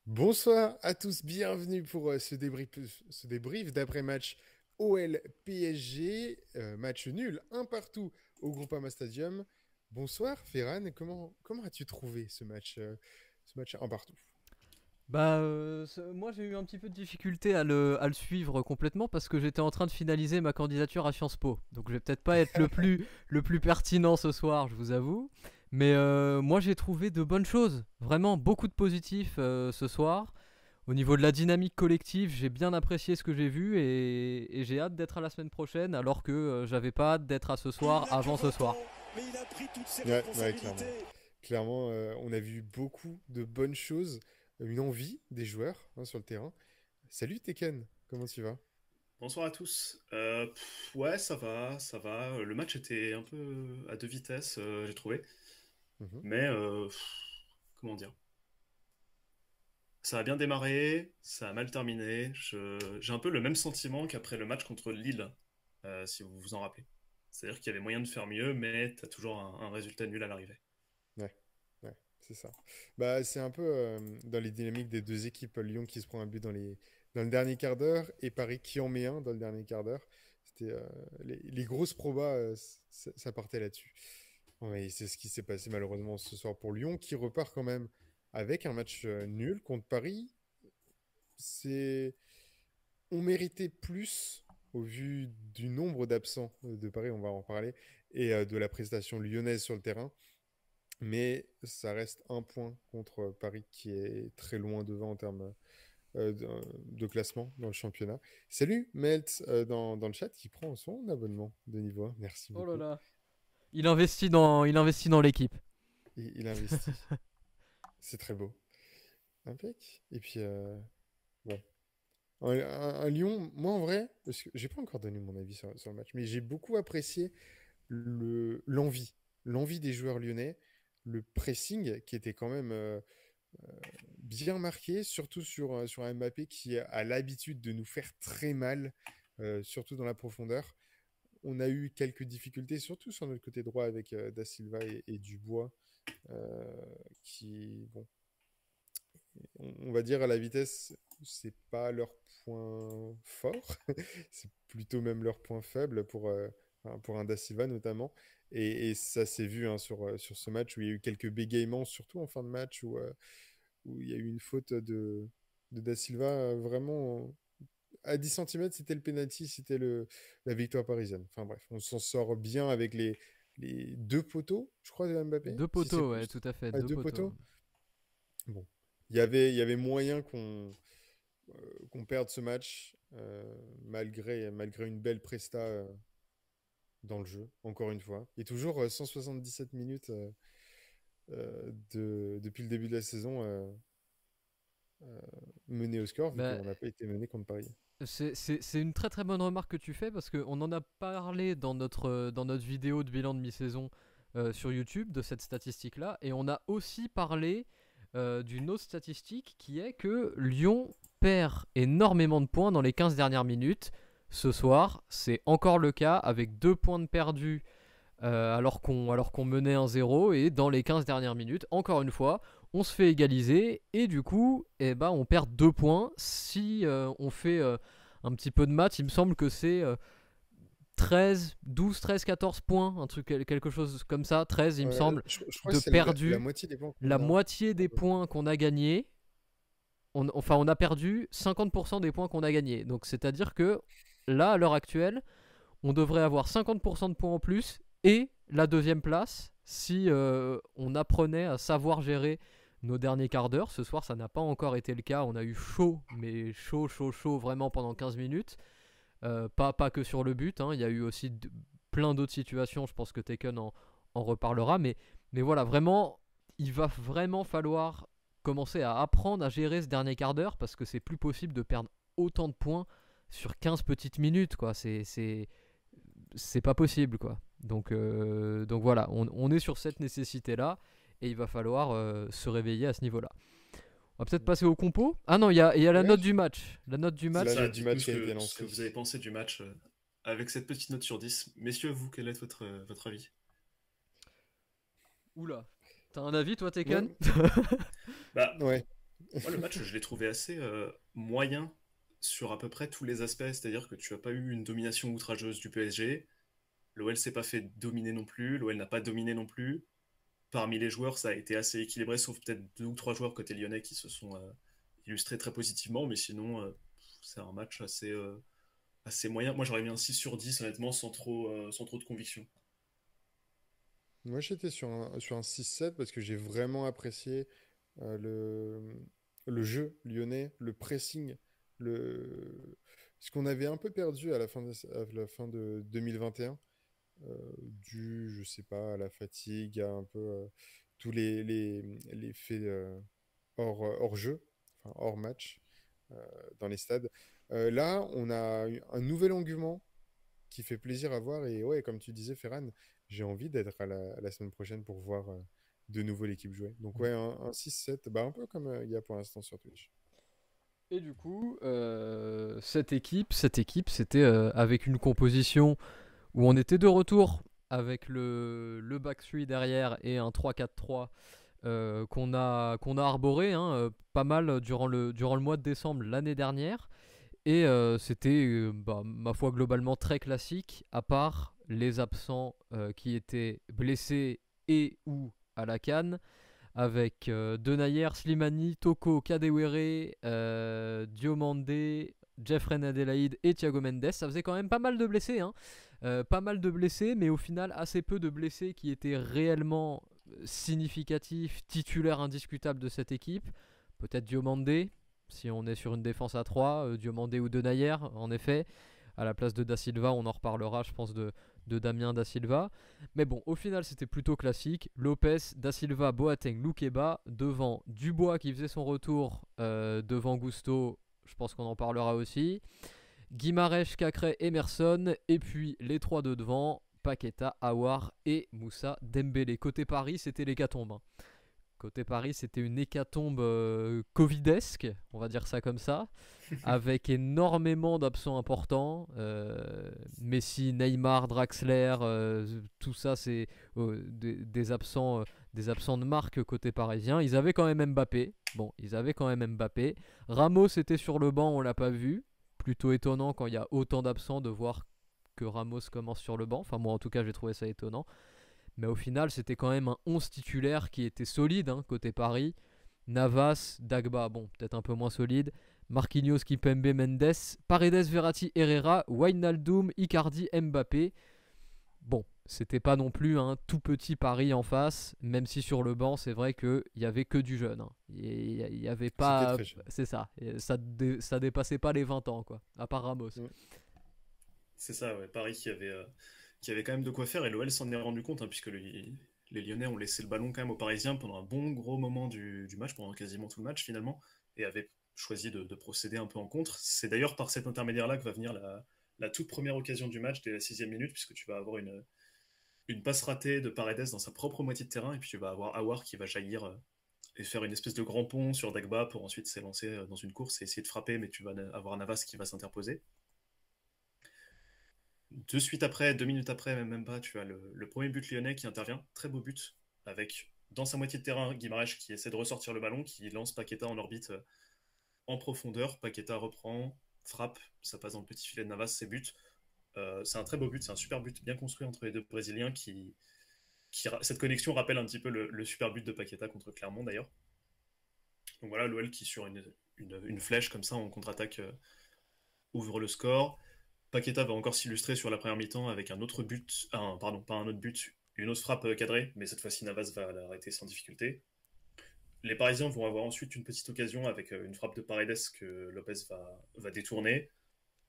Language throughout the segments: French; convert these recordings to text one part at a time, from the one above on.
Bonsoir à tous, bienvenue pour ce débrief d'après-match OL PSG, match nul, un partout au Groupama Stadium. Bonsoir Ferran, comment as-tu trouvé ce match un partout? Moi j'ai eu un petit peu de difficulté à le suivre complètement parce que j'étais en train de finaliser ma candidature à Sciences Po. Donc je vais peut-être pas être le plus pertinent ce soir, je vous avoue. Mais moi j'ai trouvé de bonnes choses, vraiment beaucoup de positifs ce soir. Au niveau de la dynamique collective, j'ai bien apprécié ce que j'ai vu et j'ai hâte d'être à la semaine prochaine alors que j'avais pas hâte d'être à ce Il soir n'a que avant ce 20 soir. ans, mais il a pris toutes ses Ouais, clairement. responsabilités. Clairement, on a vu beaucoup de bonnes choses, une envie des joueurs sur le terrain. Salut Tekken, comment tu vas? Bonsoir à tous. Ouais, ça va, ça va. Le match était un peu à deux vitesses, j'ai trouvé. Mhm. Mais comment dire? Ça a bien démarré, ça a mal terminé. J'ai un peu le même sentiment qu'après le match contre Lille, si vous vous en rappelez. C'est-à-dire qu'il y avait moyen de faire mieux, mais t'as toujours un résultat nul à l'arrivée. Ouais, ouais, c'est ça. Bah, c'est un peu dans les dynamiques des deux équipes, Lyon qui se prend un but dans le dernier quart d'heure et Paris qui en met un dans le dernier quart d'heure. C'était les grosses probas, ça partait là-dessus. Ouais, c'est ce qui s'est passé malheureusement ce soir pour Lyon, qui repart quand même avec un match nul contre Paris. C'est On méritait plus au vu du nombre d'absents de Paris, on va en parler, et de la prestation lyonnaise sur le terrain. Mais ça reste un point contre Paris qui est très loin devant en termes de classement dans le championnat. Salut Melt dans le chat qui prend son abonnement de niveau 1. Merci Oh là beaucoup. là. Il investit dans l'équipe. Il investit. C'est très beau. Impec. Et puis, bon. Un Lyon, moi en vrai, parce que j'ai pas encore donné mon avis sur le match, mais j'ai beaucoup apprécié l'envie. L'envie des joueurs lyonnais, le pressing qui était quand même bien marqué, surtout sur un Mbappé qui a l'habitude de nous faire très mal, surtout dans la profondeur. On a eu quelques difficultés, surtout sur notre côté droit avec Da Silva et Dubois, qui, bon, on va dire à la vitesse, c'est pas leur point fort, c'est plutôt même leur point faible enfin, pour un Da Silva notamment. Et ça s'est vu sur ce match où il y a eu quelques bégaiements, surtout en fin de match, où il y a eu une faute de Da Silva vraiment à 10 cm, c'était le penalty, c'était la victoire parisienne. Enfin bref, on s'en sort bien avec les deux poteaux, je crois, de Mbappé, Deux si c'est poteaux, ouais, plus. tout à fait, Ah, deux deux poteaux. poteaux. Bon, il y avait moyen qu'on perde ce match malgré une belle presta dans le jeu, encore une fois. Et toujours 177 minutes depuis le début de la saison mené au score, vu Bah, qu'on n'a pas été mené contre Paris. c'est une très très bonne remarque que tu fais parce qu'on en a parlé dans notre vidéo de bilan de mi-saison sur YouTube de cette statistique-là. Et on a aussi parlé d'une autre statistique qui est que Lyon perd énormément de points dans les 15 dernières minutes. Ce soir, c'est encore le cas avec 2 points de perdus alors qu'on menait 1-0 et dans les 15 dernières minutes, encore une fois, on se fait égaliser et du coup, eh ben, on perd 2 points. Si on fait un petit peu de maths, il me semble que c'est 13, 12, 13, 14 points, un truc, quelque chose comme ça, 13 il me semble, Je crois que de c'est la perdus. moitié des points La qu'on a. moitié des points qu'on a gagnés, on a perdu 50% des points qu'on a gagnés. Donc c'est-à-dire que là, à l'heure actuelle, on devrait avoir 50% de points en plus et la deuxième place si on apprenait à savoir gérer nos derniers quarts d'heure. Ce soir, ça n'a pas encore été le cas. On a eu chaud, mais chaud, chaud, chaud, vraiment pendant 15 minutes. Pas que sur le but, hein. Il y a eu aussi plein d'autres situations. Je pense que Taken en reparlera. Mais voilà, vraiment, il va vraiment falloir commencer à apprendre à gérer ce dernier quart d'heure parce que c'est plus possible de perdre autant de points sur 15 petites minutes, quoi. C'est pas possible, quoi. Donc voilà, on est sur cette nécessité là et il va falloir se réveiller à ce niveau-là. On va peut-être passer au compo. Ah non, il y a la note du match. La note du match. La Ça, note du match qui a été ce lancée. que vous avez pensé du match avec cette petite note sur 10. Messieurs, vous, quel est votre avis? Oula. T'as un avis, toi, Tekken? Bah, Ouais. moi, le match, je l'ai trouvé assez moyen sur à peu près tous les aspects. C'est-à-dire que tu n'as pas eu une domination outrageuse du PSG. L'OL s'est pas fait dominer non plus. L'OL n'a pas dominé non plus. Parmi les joueurs, ça a été assez équilibré, sauf peut-être 2 ou 3 joueurs côté lyonnais qui se sont illustrés très positivement. Mais sinon, c'est un match assez moyen. Moi, j'aurais mis un 6 sur 10, honnêtement, sans trop de conviction. Moi, j'étais sur un 6-7 parce que j'ai vraiment apprécié euh, le jeu lyonnais, le pressing, ce qu'on avait un peu perdu à la fin de 2021, dû, je sais pas, à la fatigue, à un peu tous les faits hors jeu, enfin hors match euh, dans les stades. Là, on a eu un nouvel engouement qui fait plaisir à voir. Et ouais, comme tu disais, Ferran, j'ai envie d'être à la semaine prochaine pour voir de nouveau l'équipe jouer. Donc ouais, un 6-7, bah, un peu comme il y a pour l'instant sur Twitch. Et du coup, cette équipe, c'était avec une composition où on était de retour avec le back 3 derrière et un 3-4-3 qu'on a arboré hein, pas mal durant le mois de décembre l'année dernière. Et c'était, ma foi, globalement très classique, à part les absents qui étaient blessés et ou à la canne, avec Denayer, Slimani, Toko, Kadewere, Diomandé, Jeffrey Adelaide et Thiago Mendes. Ça faisait quand même pas mal de blessés, hein. Pas mal de blessés, mais au final assez peu de blessés qui étaient réellement significatifs, titulaires indiscutables de cette équipe. Peut-être Diomandé, si on est sur une défense à 3, Diomandé ou Denayer, en effet. À la place de Da Silva, on en reparlera, je pense, de Damien Da Silva. Mais bon, au final, c'était plutôt classique. Lopez, Da Silva, Boateng, Loukeba, devant Dubois qui faisait son retour, devant Gusto, je pense qu'on en parlera aussi. Guimarães, Cacré, Emerson, et puis les trois de devant, Paqueta, Aouar et Moussa Dembélé. Côté Paris, c'était l'hécatombe. Hein. Côté Paris, c'était une hécatombe covidesque, on va dire ça comme ça, avec énormément d'absents importants. Messi, Neymar, Draxler, tout ça, c'est des absents de marque côté parisien. Ils avaient quand même Mbappé. Bon, ils avaient quand même Mbappé. Ramos était sur le banc, on l'a pas vu. Plutôt étonnant quand il y a autant d'absents de voir que Ramos commence sur le banc. Enfin, moi, en tout cas, j'ai trouvé ça étonnant. Mais au final, c'était quand même un 11 titulaire qui était solide hein, côté Paris. Navas, Dagba, bon, peut-être un peu moins solide. Marquinhos, Kipembe, Mendes, Paredes, Verratti, Herrera, Wijnaldum, Icardi, Mbappé. Bon, c'était pas non plus un tout petit Paris en face, même si sur le banc, c'est vrai qu'il y avait que du jeune. Hein. Il y avait pas. C'était très jeune. C'est ça. Ça dépassait pas les 20 ans, quoi. À part Ramos. Mm. C'est ça, ouais. Paris qui avait quand même de quoi faire et l'OL s'en est rendu compte, hein, puisque les Lyonnais ont laissé le ballon quand même aux Parisiens pendant un bon gros moment du match, pendant quasiment tout le match finalement, et avaient choisi de procéder un peu en contre. C'est d'ailleurs par cet intermédiaire-là que va venir la toute première occasion du match dès la 6e minute, puisque tu vas avoir une passe ratée de Paredes dans sa propre moitié de terrain, et puis tu vas avoir Aouar qui va jaillir et faire une espèce de grand pont sur Dagba pour ensuite s'élancer dans une course et essayer de frapper, mais tu vas avoir Navas qui va s'interposer. De suite après, 2 minutes après, même pas, tu as le premier but lyonnais qui intervient. Très beau but, avec dans sa moitié de terrain Guimarães qui essaie de ressortir le ballon, qui lance Paqueta en orbite en profondeur. Paqueta reprend, frappe, ça passe dans le petit filet de Navas, c'est but. C'est un très beau but, c'est un super but bien construit entre les deux Brésiliens cette connexion rappelle un petit peu le super but de Paqueta contre Clermont d'ailleurs. Donc voilà, l'OL qui sur une flèche comme ça en contre-attaque ouvre le score. Paqueta va encore s'illustrer sur la première mi-temps avec un autre but, pardon, pas un autre but, une autre frappe cadrée, mais cette fois-ci Navas va l'arrêter sans difficulté. Les Parisiens vont avoir ensuite une petite occasion avec une frappe de Paredes que Lopez va détourner.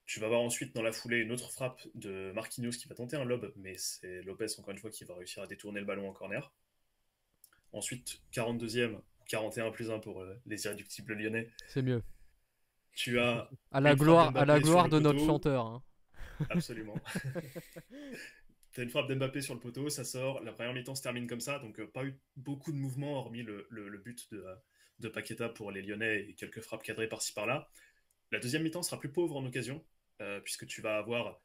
Tu vas avoir ensuite dans la foulée une autre frappe de Marquinhos qui va tenter un lob, mais c'est Lopez encore une fois qui va réussir à détourner le ballon en corner. Ensuite, 42e, 41 plus 1 pour les irréductibles lyonnais. C'est mieux. Tu as à la une frappe gloire d'Mbappé sur le de notre poteau. chanteur. Hein. Absolument. T'as une frappe d'Mbappé sur le poteau, ça sort, la première mi-temps se termine comme ça, donc pas eu beaucoup de mouvements hormis le but de Paqueta pour les Lyonnais et quelques frappes cadrées par-ci par-là. La deuxième mi-temps sera plus pauvre en occasion, puisque tu vas avoir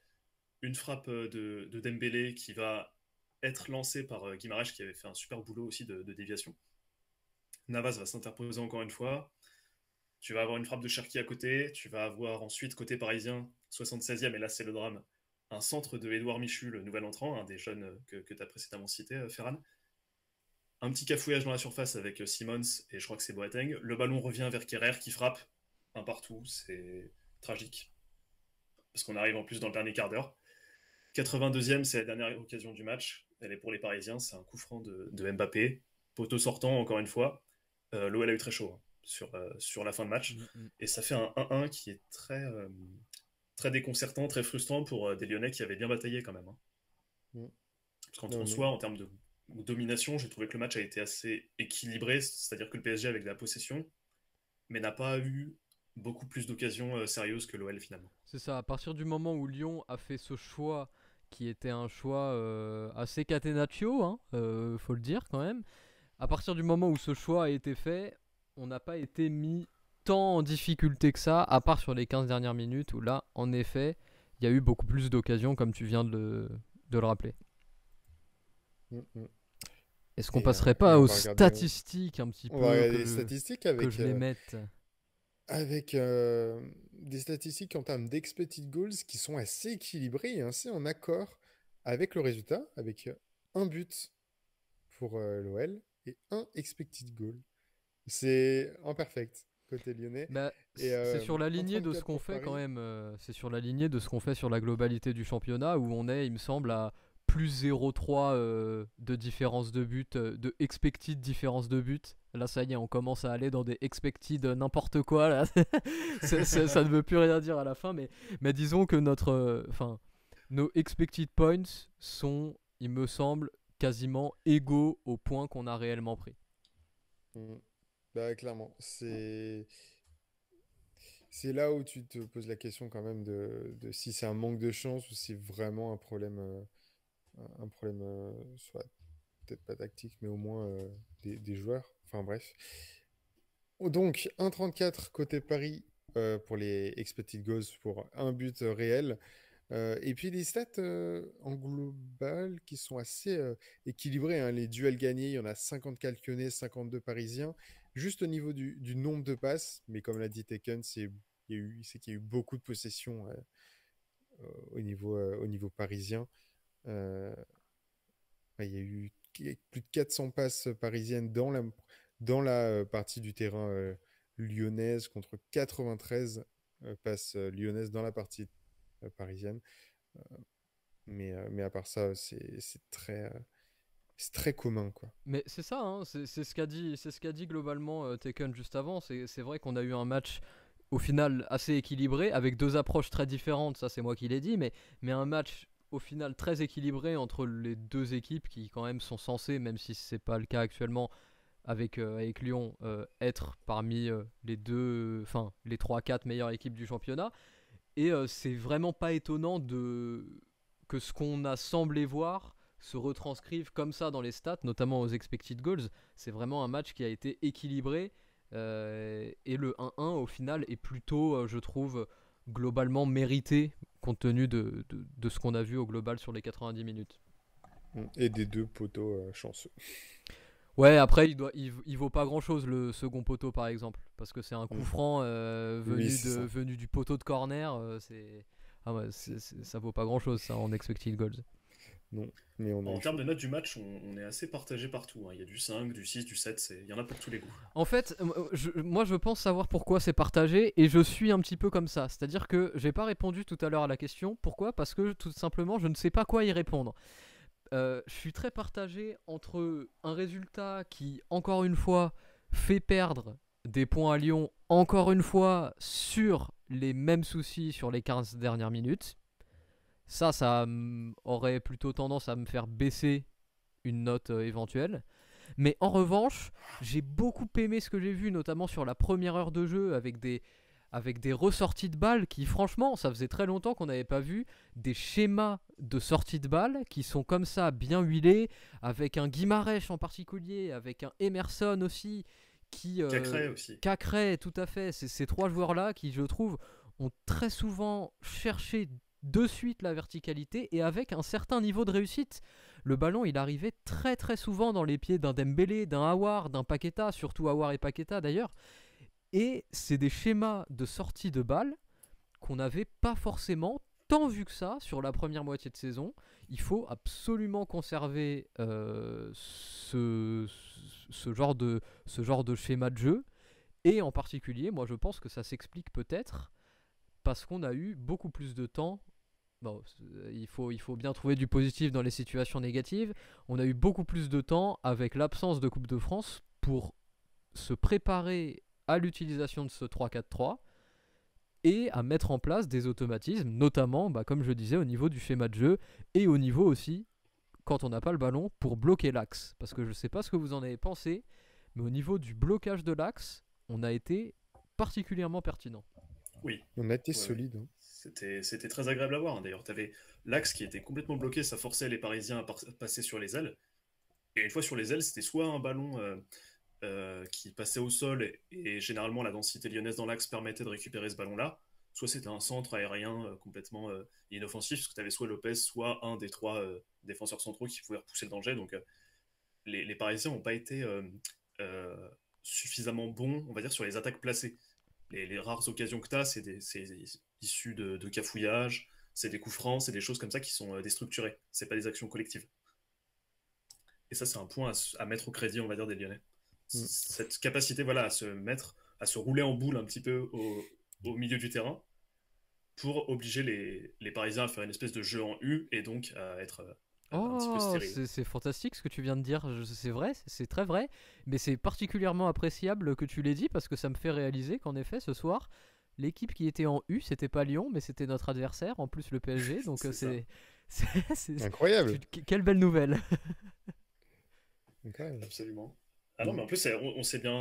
une frappe de Dembélé qui va être lancée par Guimarães qui avait fait un super boulot aussi de déviation. Navas va s'interposer encore une fois. Tu vas avoir une frappe de Cherki à côté. Tu vas avoir ensuite, côté parisien, 76e, et là c'est le drame, un centre de Édouard Michu, le nouvel entrant, un des jeunes que tu as précédemment cité, Ferran. Un petit cafouillage dans la surface avec Simons, et je crois que c'est Boateng. Le ballon revient vers Kerrer qui frappe un partout. C'est tragique. Parce qu'on arrive en plus dans le dernier quart d'heure. 82e, c'est la dernière occasion du match. Elle est pour les Parisiens. C'est un coup franc de Mbappé. Poteau sortant, encore une fois. L'OL a eu très chaud sur la fin de match. Et ça fait un 1-1 qui est très déconcertant, très frustrant pour des Lyonnais qui avaient bien bataillé quand même. Parce qu'en soi, en termes de domination, j'ai trouvé que le match a été assez équilibré. C'est-à-dire que le PSG avait de la possession, mais n'a pas eu beaucoup plus d'occasions sérieuses que l'OL finalement. C'est ça, à partir du moment où Lyon a fait ce choix, qui était un choix assez catenaccio, hein, faut le dire quand même, à partir du moment où ce choix a été fait, on n'a pas été mis tant en difficulté que ça, à part sur les 15 dernières minutes, où là, en effet, il y a eu beaucoup plus d'occasions, comme tu viens de le rappeler. Est-ce qu'on passerait pas aux statistiques un petit peu, on va regarder les statistiques avec, que je les mette avec des statistiques en termes d'expected goals qui sont assez équilibrées et assez en accord avec le résultat, avec un but pour l'OL et un expected goal. C'est imperfect côté lyonnais. Bah, c'est sur la lignée de ce qu'on fait quand même. C'est sur la lignée de ce qu'on fait sur la globalité du championnat où on est, il me semble, à plus 0,3 de différence de but, de expected différence de but. Là, ça y est, on commence à aller dans des expected n'importe quoi. Là. Ça ne veut plus rien dire à la fin, mais disons que nos expected points sont, il me semble, quasiment égaux aux points qu'on a réellement pris. Bah, clairement, c'est là où tu te poses la question quand même de si c'est un manque de chance ou si c'est vraiment un problème, soit peut-être pas tactique, mais au moins des joueurs. Enfin bref. Donc, 1,34 côté Paris pour les expected goals pour un but réel. Et puis les stats en global qui sont assez équilibrés. Hein. Les duels gagnés, il y en a 54 Lyonnais, 52 Parisiens. Juste au niveau du nombre de passes, mais comme l'a dit Taken, c'est qu'il y a eu beaucoup de possessions au niveau parisien. Il y a eu plus de 400 passes parisiennes dans la partie du terrain lyonnaise contre 93 passes lyonnaises dans la partie parisienne. Mais à part ça, c'est très commun, quoi. Mais c'est ça, hein, c'est ce qu'a dit globalement Taken juste avant. C'est vrai qu'on a eu un match au final assez équilibré avec deux approches très différentes. Ça, c'est moi qui l'ai dit, mais un match au final très équilibré entre les deux équipes qui quand même sont censées, même si c'est pas le cas actuellement avec Lyon, être parmi les 3-4 meilleures équipes du championnat. Et c'est vraiment pas étonnant que ce qu'on a semblé voir se retranscrive comme ça dans les stats, notamment aux expected goals. C'est vraiment un match qui a été équilibré et le 1-1 au final est plutôt, je trouve, globalement mérité compte tenu de ce qu'on a vu au global sur les 90 minutes. Et des deux poteaux chanceux. Ouais, après il vaut pas grand chose le second poteau par exemple, parce que c'est un coup franc venu du poteau de corner, ça vaut pas grand chose ça en expected goals. Non, mais en termes de notes du match, on est assez partagé partout. Hein. Il y a du 5, du 6, du 7, il y en a pour tous les goûts. En fait, moi je pense savoir pourquoi c'est partagé et je suis un petit peu comme ça. C'est-à-dire que j'ai pas répondu tout à l'heure à la question. Pourquoi ? Parce que tout simplement je ne sais pas quoi y répondre. Je suis très partagé entre un résultat qui, encore une fois, fait perdre des points à Lyon, encore une fois, sur les mêmes soucis sur les 15 dernières minutes. Ça aurait plutôt tendance à me faire baisser une note éventuelle. Mais en revanche, j'ai beaucoup aimé ce que j'ai vu, notamment sur la première heure de jeu, avec des avec des ressorties de balles qui, franchement, ça faisait très longtemps qu'on n'avait pas vu des schémas de sortie de balles qui sont comme ça, bien huilés, avec un Guimarães en particulier, avec un Emerson aussi, Cacré aussi. Cacré, tout à fait. C'est ces trois joueurs-là qui, je trouve, ont très souvent cherché de suite la verticalité et avec un certain niveau de réussite. Le ballon, il arrivait très très souvent dans les pieds d'un Dembélé, d'un Aouar, d'un Paqueta, surtout Aouar et Paqueta d'ailleurs. Et c'est des schémas de sortie de balle qu'on n'avait pas forcément tant vu que ça sur la première moitié de saison. Il faut absolument conserver ce genre de schéma de jeu. Et en particulier, moi je pense que ça s'explique peut-être parce qu'on a eu beaucoup plus de temps. Bon, il faut bien trouver du positif dans les situations négatives. On a eu beaucoup plus de temps avec l'absence de Coupe de France pour se préparer à l'utilisation de ce 3-4-3 et à mettre en place des automatismes, notamment, comme je disais, au niveau du schéma de jeu et au niveau aussi, quand on n'a pas le ballon, pour bloquer l'axe. Parce que je ne sais pas ce que vous en avez pensé, mais au niveau du blocage de l'axe, on a été particulièrement pertinent. Oui. On a été solide. Hein. C'était très agréable à voir. D'ailleurs, tu avais l'axe qui était complètement bloqué, ça forçait les Parisiens à passer sur les ailes. Et une fois sur les ailes, c'était soit un ballon qui passait au sol, et généralement la densité lyonnaise dans l'axe permettait de récupérer ce ballon-là, soit c'était un centre aérien complètement inoffensif, parce que tu avais soit Lopez, soit un des trois défenseurs centraux qui pouvaient repousser le danger. Donc les Parisiens n'ont pas été suffisamment bons, on va dire, sur les attaques placées. Les rares occasions que tu as, c'est issu de cafouillage, c'est des coups francs, c'est des choses comme ça qui sont déstructurées. C'est pas des actions collectives. Et ça, c'est un point à mettre au crédit, on va dire, des Lyonnais. Cette capacité, voilà, à se rouler en boule un petit peu au milieu du terrain pour obliger les Parisiens à faire une espèce de jeu en U et donc à être un petit peu stérile. C'est fantastique ce que tu viens de dire, c'est vrai, c'est très vrai, mais c'est particulièrement appréciable que tu l'aies dit parce que ça me fait réaliser qu'en effet, ce soir, l'équipe qui était en U, c'était pas Lyon, mais c'était notre adversaire, en plus le PSG, donc c'est incroyable. Quelle belle nouvelle. Incroyable. Absolument. Ah non, mais en plus, on s'est bien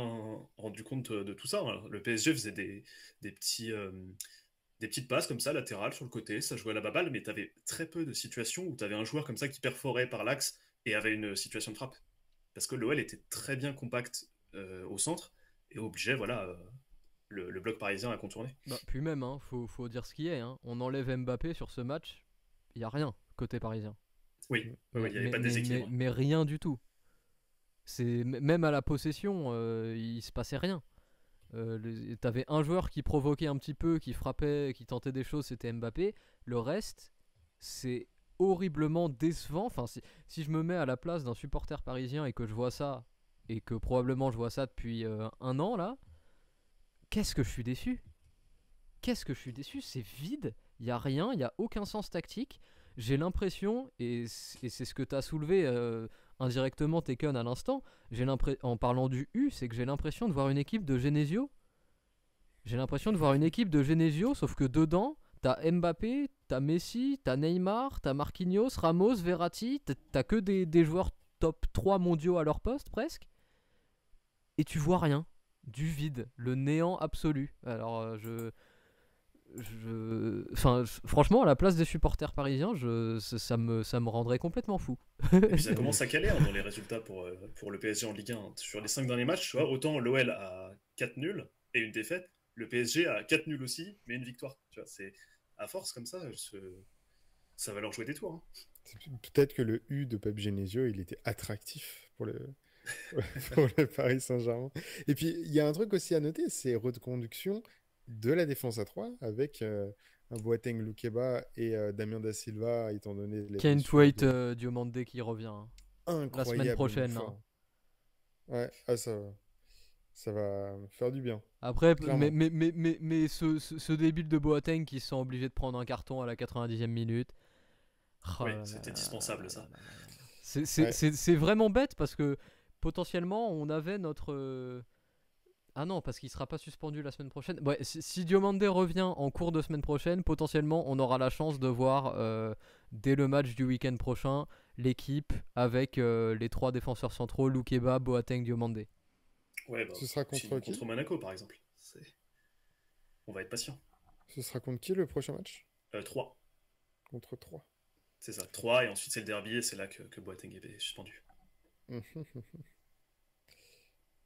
rendu compte de tout ça. Hein. Le PSG faisait des petites passes comme ça, latérales sur le côté, ça jouait à la baballe, mais tu avais très peu de situations où tu avais un joueur comme ça qui perforait par l'axe et avait une situation de frappe. Parce que l'OL était très bien compact au centre et obligeait le bloc parisien à contourner. Puis même, faut dire ce qui est. Hein. On enlève Mbappé sur ce match, il n'y a rien côté parisien. Oui, il n'y avait pas de déséquilibre. Mais rien du tout. Même à la possession, il se passait rien. T'avais un joueur qui provoquait un petit peu, qui frappait, qui tentait des choses, c'était Mbappé. Le reste, c'est horriblement décevant. Enfin, si je me mets à la place d'un supporter parisien et que je vois ça, et que probablement je vois ça depuis un an là, qu'est-ce que je suis déçu. Qu'est-ce que je suis déçu, c'est vide, il n'y a rien, il n'y a aucun sens tactique. J'ai l'impression, et c'est ce que tu as soulevé indirectement Taken à l'instant, en parlant du U, c'est que j'ai l'impression de voir une équipe de Genesio. J'ai l'impression de voir une équipe de Genesio, sauf que dedans, t'as Mbappé, t'as Messi, t'as Neymar, t'as Marquinhos, Ramos, Verratti, t'as que des joueurs top 3 mondiaux à leur poste presque. Et tu vois rien. Du vide, le néant absolu. Alors franchement, à la place des supporters parisiens, ça me rendrait complètement fou. Et puis ça commence à caler dans les résultats pour le PSG en Ligue 1. Sur les 5 derniers matchs, tu vois, autant l'OL a 4 nuls et une défaite, le PSG a 4 nuls aussi, mais une victoire. Tu vois, c'est à force comme ça, ça va leur jouer des tours. Hein. Peut-être que le U de Pep Genesio, il était attractif pour le Paris Saint-Germain. Et puis, il y a un truc aussi à noter, c'est reconduction de la défense à 3 avec un Boateng Loukeba et Damien Da Silva, étant donné les Kent Waite Diomande qui revient incroyable la semaine prochaine. Ouais, ça va faire du bien. Après, mais ce débile de Boateng qui se sent obligé de prendre un carton à la 90e minute. Oui, c'était dispensable ça. C'est vraiment bête parce que potentiellement on avait notre... Ah non, parce qu'il sera pas suspendu la semaine prochaine. Ouais, si Diomande revient en cours de semaine prochaine, potentiellement on aura la chance de voir dès le match du week-end prochain l'équipe avec les 3 défenseurs centraux, Loukeba, Boateng, Diomande. Ouais, ce sera contre Monaco par exemple. on va être patient. Ce sera contre qui le prochain match? 3, Contre 3. c'est ça. 3, et ensuite c'est le derby, et c'est là que Boateng est suspendu.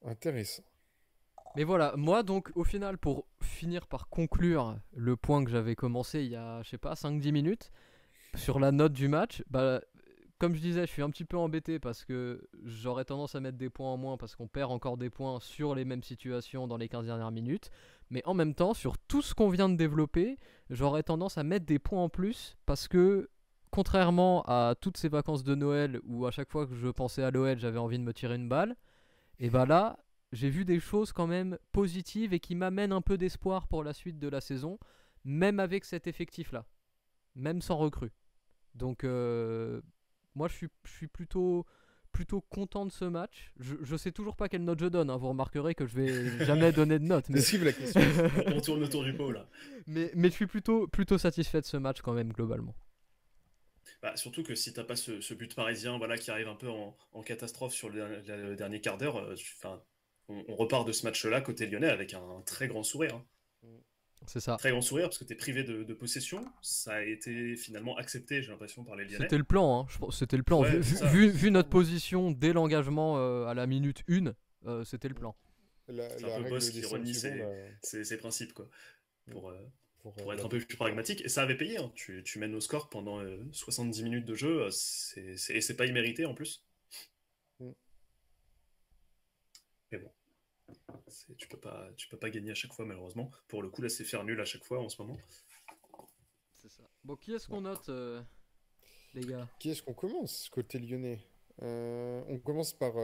Intéressant. Mais voilà, moi donc au final pour finir par conclure le point que j'avais commencé il y a je sais pas 5-10 minutes sur la note du match, bah comme je disais, je suis un petit peu embêté parce que j'aurais tendance à mettre des points en moins parce qu'on perd encore des points sur les mêmes situations dans les 15 dernières minutes. Mais en même temps, sur tout ce qu'on vient de développer, j'aurais tendance à mettre des points en plus parce que, contrairement à toutes ces vacances de Noël où à chaque fois que je pensais à l'OL, j'avais envie de me tirer une balle, et bah là, j'ai vu des choses quand même positives et qui m'amènent un peu d'espoir pour la suite de la saison, même avec cet effectif-là, même sans recrue. Donc, moi, je suis plutôt content de ce match. Je sais toujours pas quelle note je donne, hein. Vous remarquerez que je vais jamais donner de note. Mais, Esquive la question. On tourne autour du pot là. mais je suis plutôt satisfait de ce match quand même, globalement. Bah, surtout que si t'as pas ce but parisien voilà, qui arrive un peu en catastrophe sur le dernier quart d'heure, on repart de ce match-là côté lyonnais avec un très grand sourire. Hein. C'est ça. Très grand sourire parce que t'es privé de possession. Ça a été finalement accepté, j'ai l'impression, par les Lyonnais. C'était le plan, hein. C'était le plan. Ouais, Vu notre position dès l'engagement à la minute 1, c'était le plan. C'est un peu règle Boss des qui 5 renie secondes, ses principes quoi, pour, pour être un peu plus pragmatique. Et ça avait payé. Hein. Tu mènes au score pendant 70 minutes de jeu, et c'est pas immérité en plus. Mm. Mais bon, tu peux pas gagner à chaque fois malheureusement. Pour le coup là c'est faire nul à chaque fois en ce moment. C'est ça. Bon, qui est-ce qu'on note, les gars? Qui est-ce qu'on commence côté lyonnais? On commence par...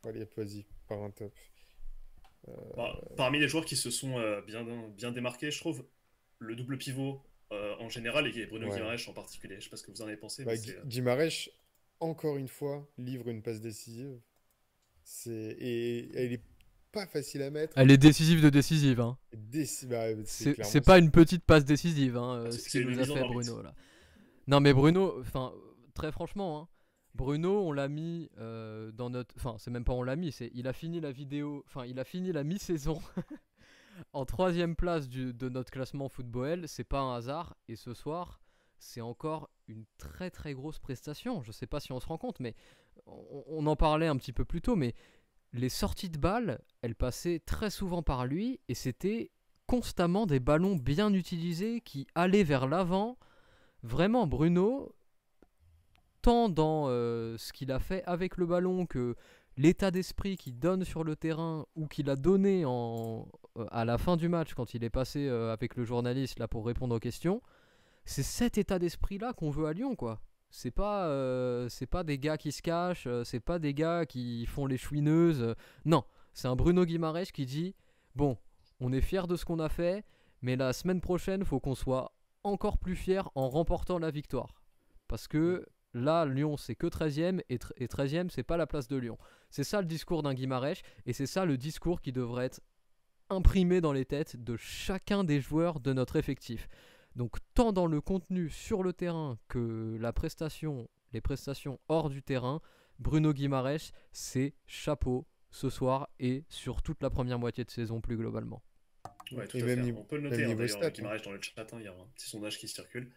Allez, vas-y, par un top. Parmi les joueurs qui se sont bien démarqués, je trouve le double pivot en général et Bruno Ouais. Guimaraes en particulier. Je sais pas ce que vous en avez pensé, Bah, mais c'est Guimarães, encore une fois, livre une passe décisive. Et elle est pas facile à mettre. Elle est décisive de décisive, hein. Bah, c'est C'est clairement pas ça. une petite passe décisive, hein, ce c'est qu'il une nous a mise en fait orbite. Bruno là. Non mais Bruno, enfin très franchement, hein, Bruno, on l'a mis dans notre, enfin c'est même pas on l'a mis, c'est il a fini la vidéo, enfin il a fini la mi-saison en troisième place de notre classement football. C'est pas un hasard et ce soir c'est encore une très très grosse prestation. Je sais pas si on se rend compte, mais on en parlait un petit peu plus tôt, mais les sorties de balles, elles passaient très souvent par lui et c'était constamment des ballons bien utilisés qui allaient vers l'avant. Vraiment, Bruno, tant dans ce qu'il a fait avec le ballon que l'état d'esprit qu'il donne sur le terrain ou qu'il a donné à la fin du match quand il est passé avec le journaliste là pour répondre aux questions, c'est cet état d'esprit là qu'on veut à Lyon, quoi. C'est pas des gars qui se cachent, c'est pas des gars qui font les chouineuses. Non, c'est un Bruno Guimaraes qui dit bon, on est fier de ce qu'on a fait, mais la semaine prochaine, faut qu'on soit encore plus fier en remportant la victoire. Parce que là, Lyon, c'est que 13e et 13e, c'est pas la place de Lyon. C'est ça le discours d'un Guimaraes et c'est ça le discours qui devrait être imprimé dans les têtes de chacun des joueurs de notre effectif. Donc tant dans le contenu sur le terrain que les prestations hors du terrain, Bruno Guimaraes, c'est chapeau ce soir et sur toute la première moitié de saison plus globalement. Ouais, tout Et à même, fait. On peut le même noter niveau d'ailleurs, stats. Guimaraes dans le chat, hein, il y a un petit sondage qui circule.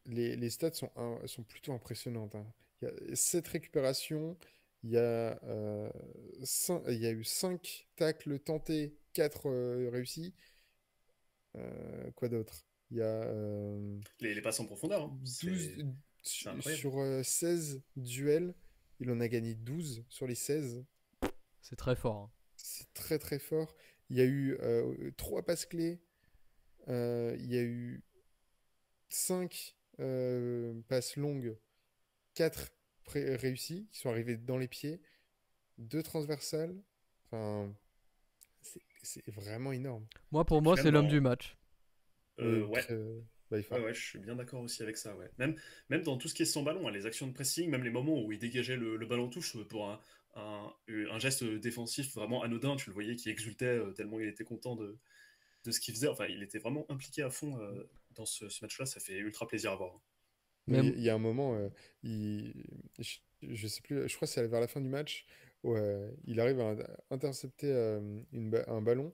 Les stats sont plutôt impressionnantes. Hein. Il y a 7 récupérations, il y a, il y a eu 5 tacles tentés, 4 réussis. Quoi d'autre? Il y a Les passes en profondeur, hein, 12 c'est incroyable. sur 16 duels, il en a gagné 12 sur les 16. C'est très fort, hein. C'est très très fort. Il y a eu 3 passes clés, il y a eu 5 passes longues, 4 réussies qui sont arrivées dans les pieds, 2 transversales. Enfin, c'est vraiment énorme. Moi, Et pour puis moi, même c'est l'homme du match. Oui, ouais. bah, il faut. Ouais, je suis bien d'accord aussi avec ça. Ouais. Même dans tout ce qui est sans ballon, hein, les actions de pressing, même les moments où il dégageait le ballon touche pour un geste défensif vraiment anodin, tu le voyais qui exultait tellement il était content de ce qu'il faisait. Enfin, il était vraiment impliqué à fond dans ce match-là. Ça fait ultra plaisir à voir. Hein. Mais Mais il y a un moment, je sais plus, je crois que c'est vers la fin du match, où il arrive à intercepter un ballon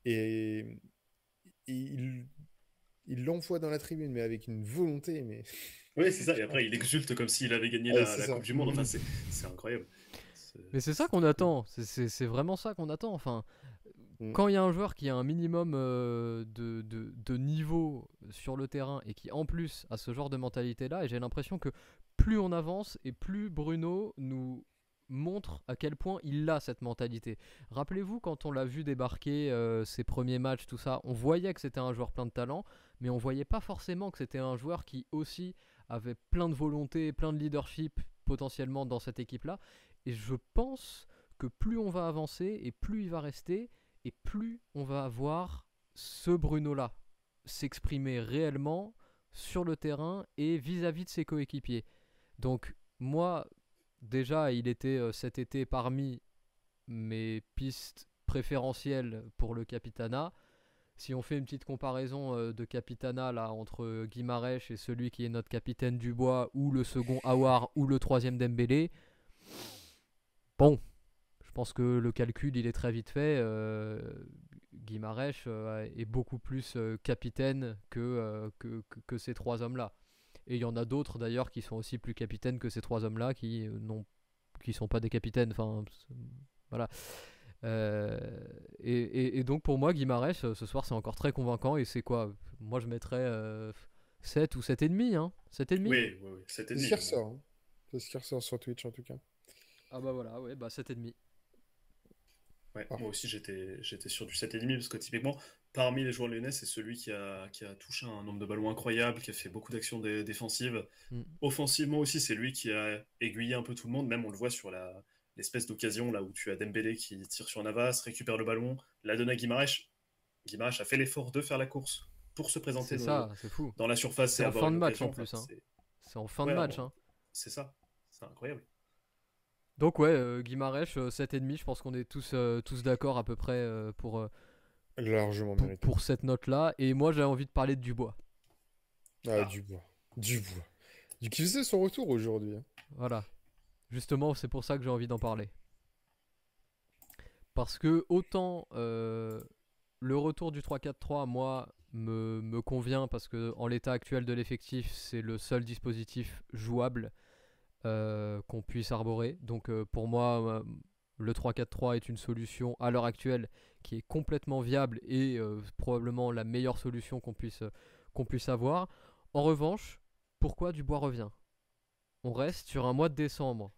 et et il l'envoie dans la tribune, mais avec une volonté, mais... Oui, c'est ça. Et après, il exulte comme s'il avait gagné Ouais, c'est la ça. Coupe du Monde. Enfin, c'est incroyable. Mais c'est ça C'est qu'on trop cool. attend, c'est vraiment ça qu'on attend. Enfin, Mm. quand il y a un joueur qui a un minimum de niveau sur le terrain et qui en plus a ce genre de mentalité là, et j'ai l'impression que plus on avance et plus Bruno nous montre à quel point il a cette mentalité. Rappelez-vous quand on l'a vu débarquer ses premiers matchs, tout ça, on voyait que c'était un joueur plein de talent, mais on voyait pas forcément que c'était un joueur qui aussi avait plein de volonté, plein de leadership potentiellement dans cette équipe là. Et je pense que plus on va avancer et plus il va rester et plus on va avoir ce Bruno-là s'exprimer réellement sur le terrain et vis-à-vis de ses coéquipiers. Donc moi, déjà, il était cet été parmi mes pistes préférentielles pour le Capitana. Si on fait une petite comparaison de Capitana là, entre Guimarães et celui qui est notre capitaine Dubois, ou le second Aouar, ou le troisième Dembélé, bon, je pense que le calcul il est très vite fait. Guimarães est beaucoup plus capitaine que ces trois hommes-là. Et il y en a d'autres d'ailleurs qui sont aussi plus capitaines que ces trois hommes-là qui sont pas des capitaines. Enfin, voilà. Euh, et donc pour moi, Guimarães, ce soir, c'est encore très convaincant. Et c'est quoi? Moi, je mettrais 7 ou 7,5. Hein. 7,5. Oui, oui, oui. C'est ce 7,5 qui pour moi. ressort. Hein. C'est ce qui ressort sur Twitch, en tout cas. Ah bah voilà, ouais, bah 7,5. Ouais, Ah. moi aussi j'étais sur du 7,5 parce que typiquement, parmi les joueurs lyonnais, c'est celui qui a touché un nombre de ballons incroyable, qui a fait beaucoup d'actions défensives. Mm. Offensivement aussi, c'est lui qui a aiguillé un peu tout le monde. Même on le voit sur l'espèce d'occasion là où tu as Dembélé qui tire sur Navas, récupère le ballon, la donne à Guimarães. Guimarães a fait l'effort de faire la course pour se présenter C'est ça, c'est fou. dans la surface C'est et en avoir fin une de match occasion. en Enfin, plus. Hein. C'est en fin de ouais, match. Hein. c'est ça. C'est incroyable. Donc ouais, Guimarães, 7,5, je pense qu'on est tous d'accord à peu près Largement mérité. pour cette note-là. Et moi, j'ai envie de parler de Dubois. Ah, Dubois. Dubois. Qui faisait son retour aujourd'hui. Hein. Voilà. Justement, c'est pour ça que j'ai envie d'en parler. Parce que autant le retour du 3-4-3, moi, me convient parce que en l'état actuel de l'effectif, c'est le seul dispositif jouable qu'on puisse arborer. Donc pour moi, le 3-4-3 est une solution à l'heure actuelle qui est complètement viable et probablement la meilleure solution qu'on puisse avoir. En revanche, pourquoi Dubois revient? On reste sur un mois de décembre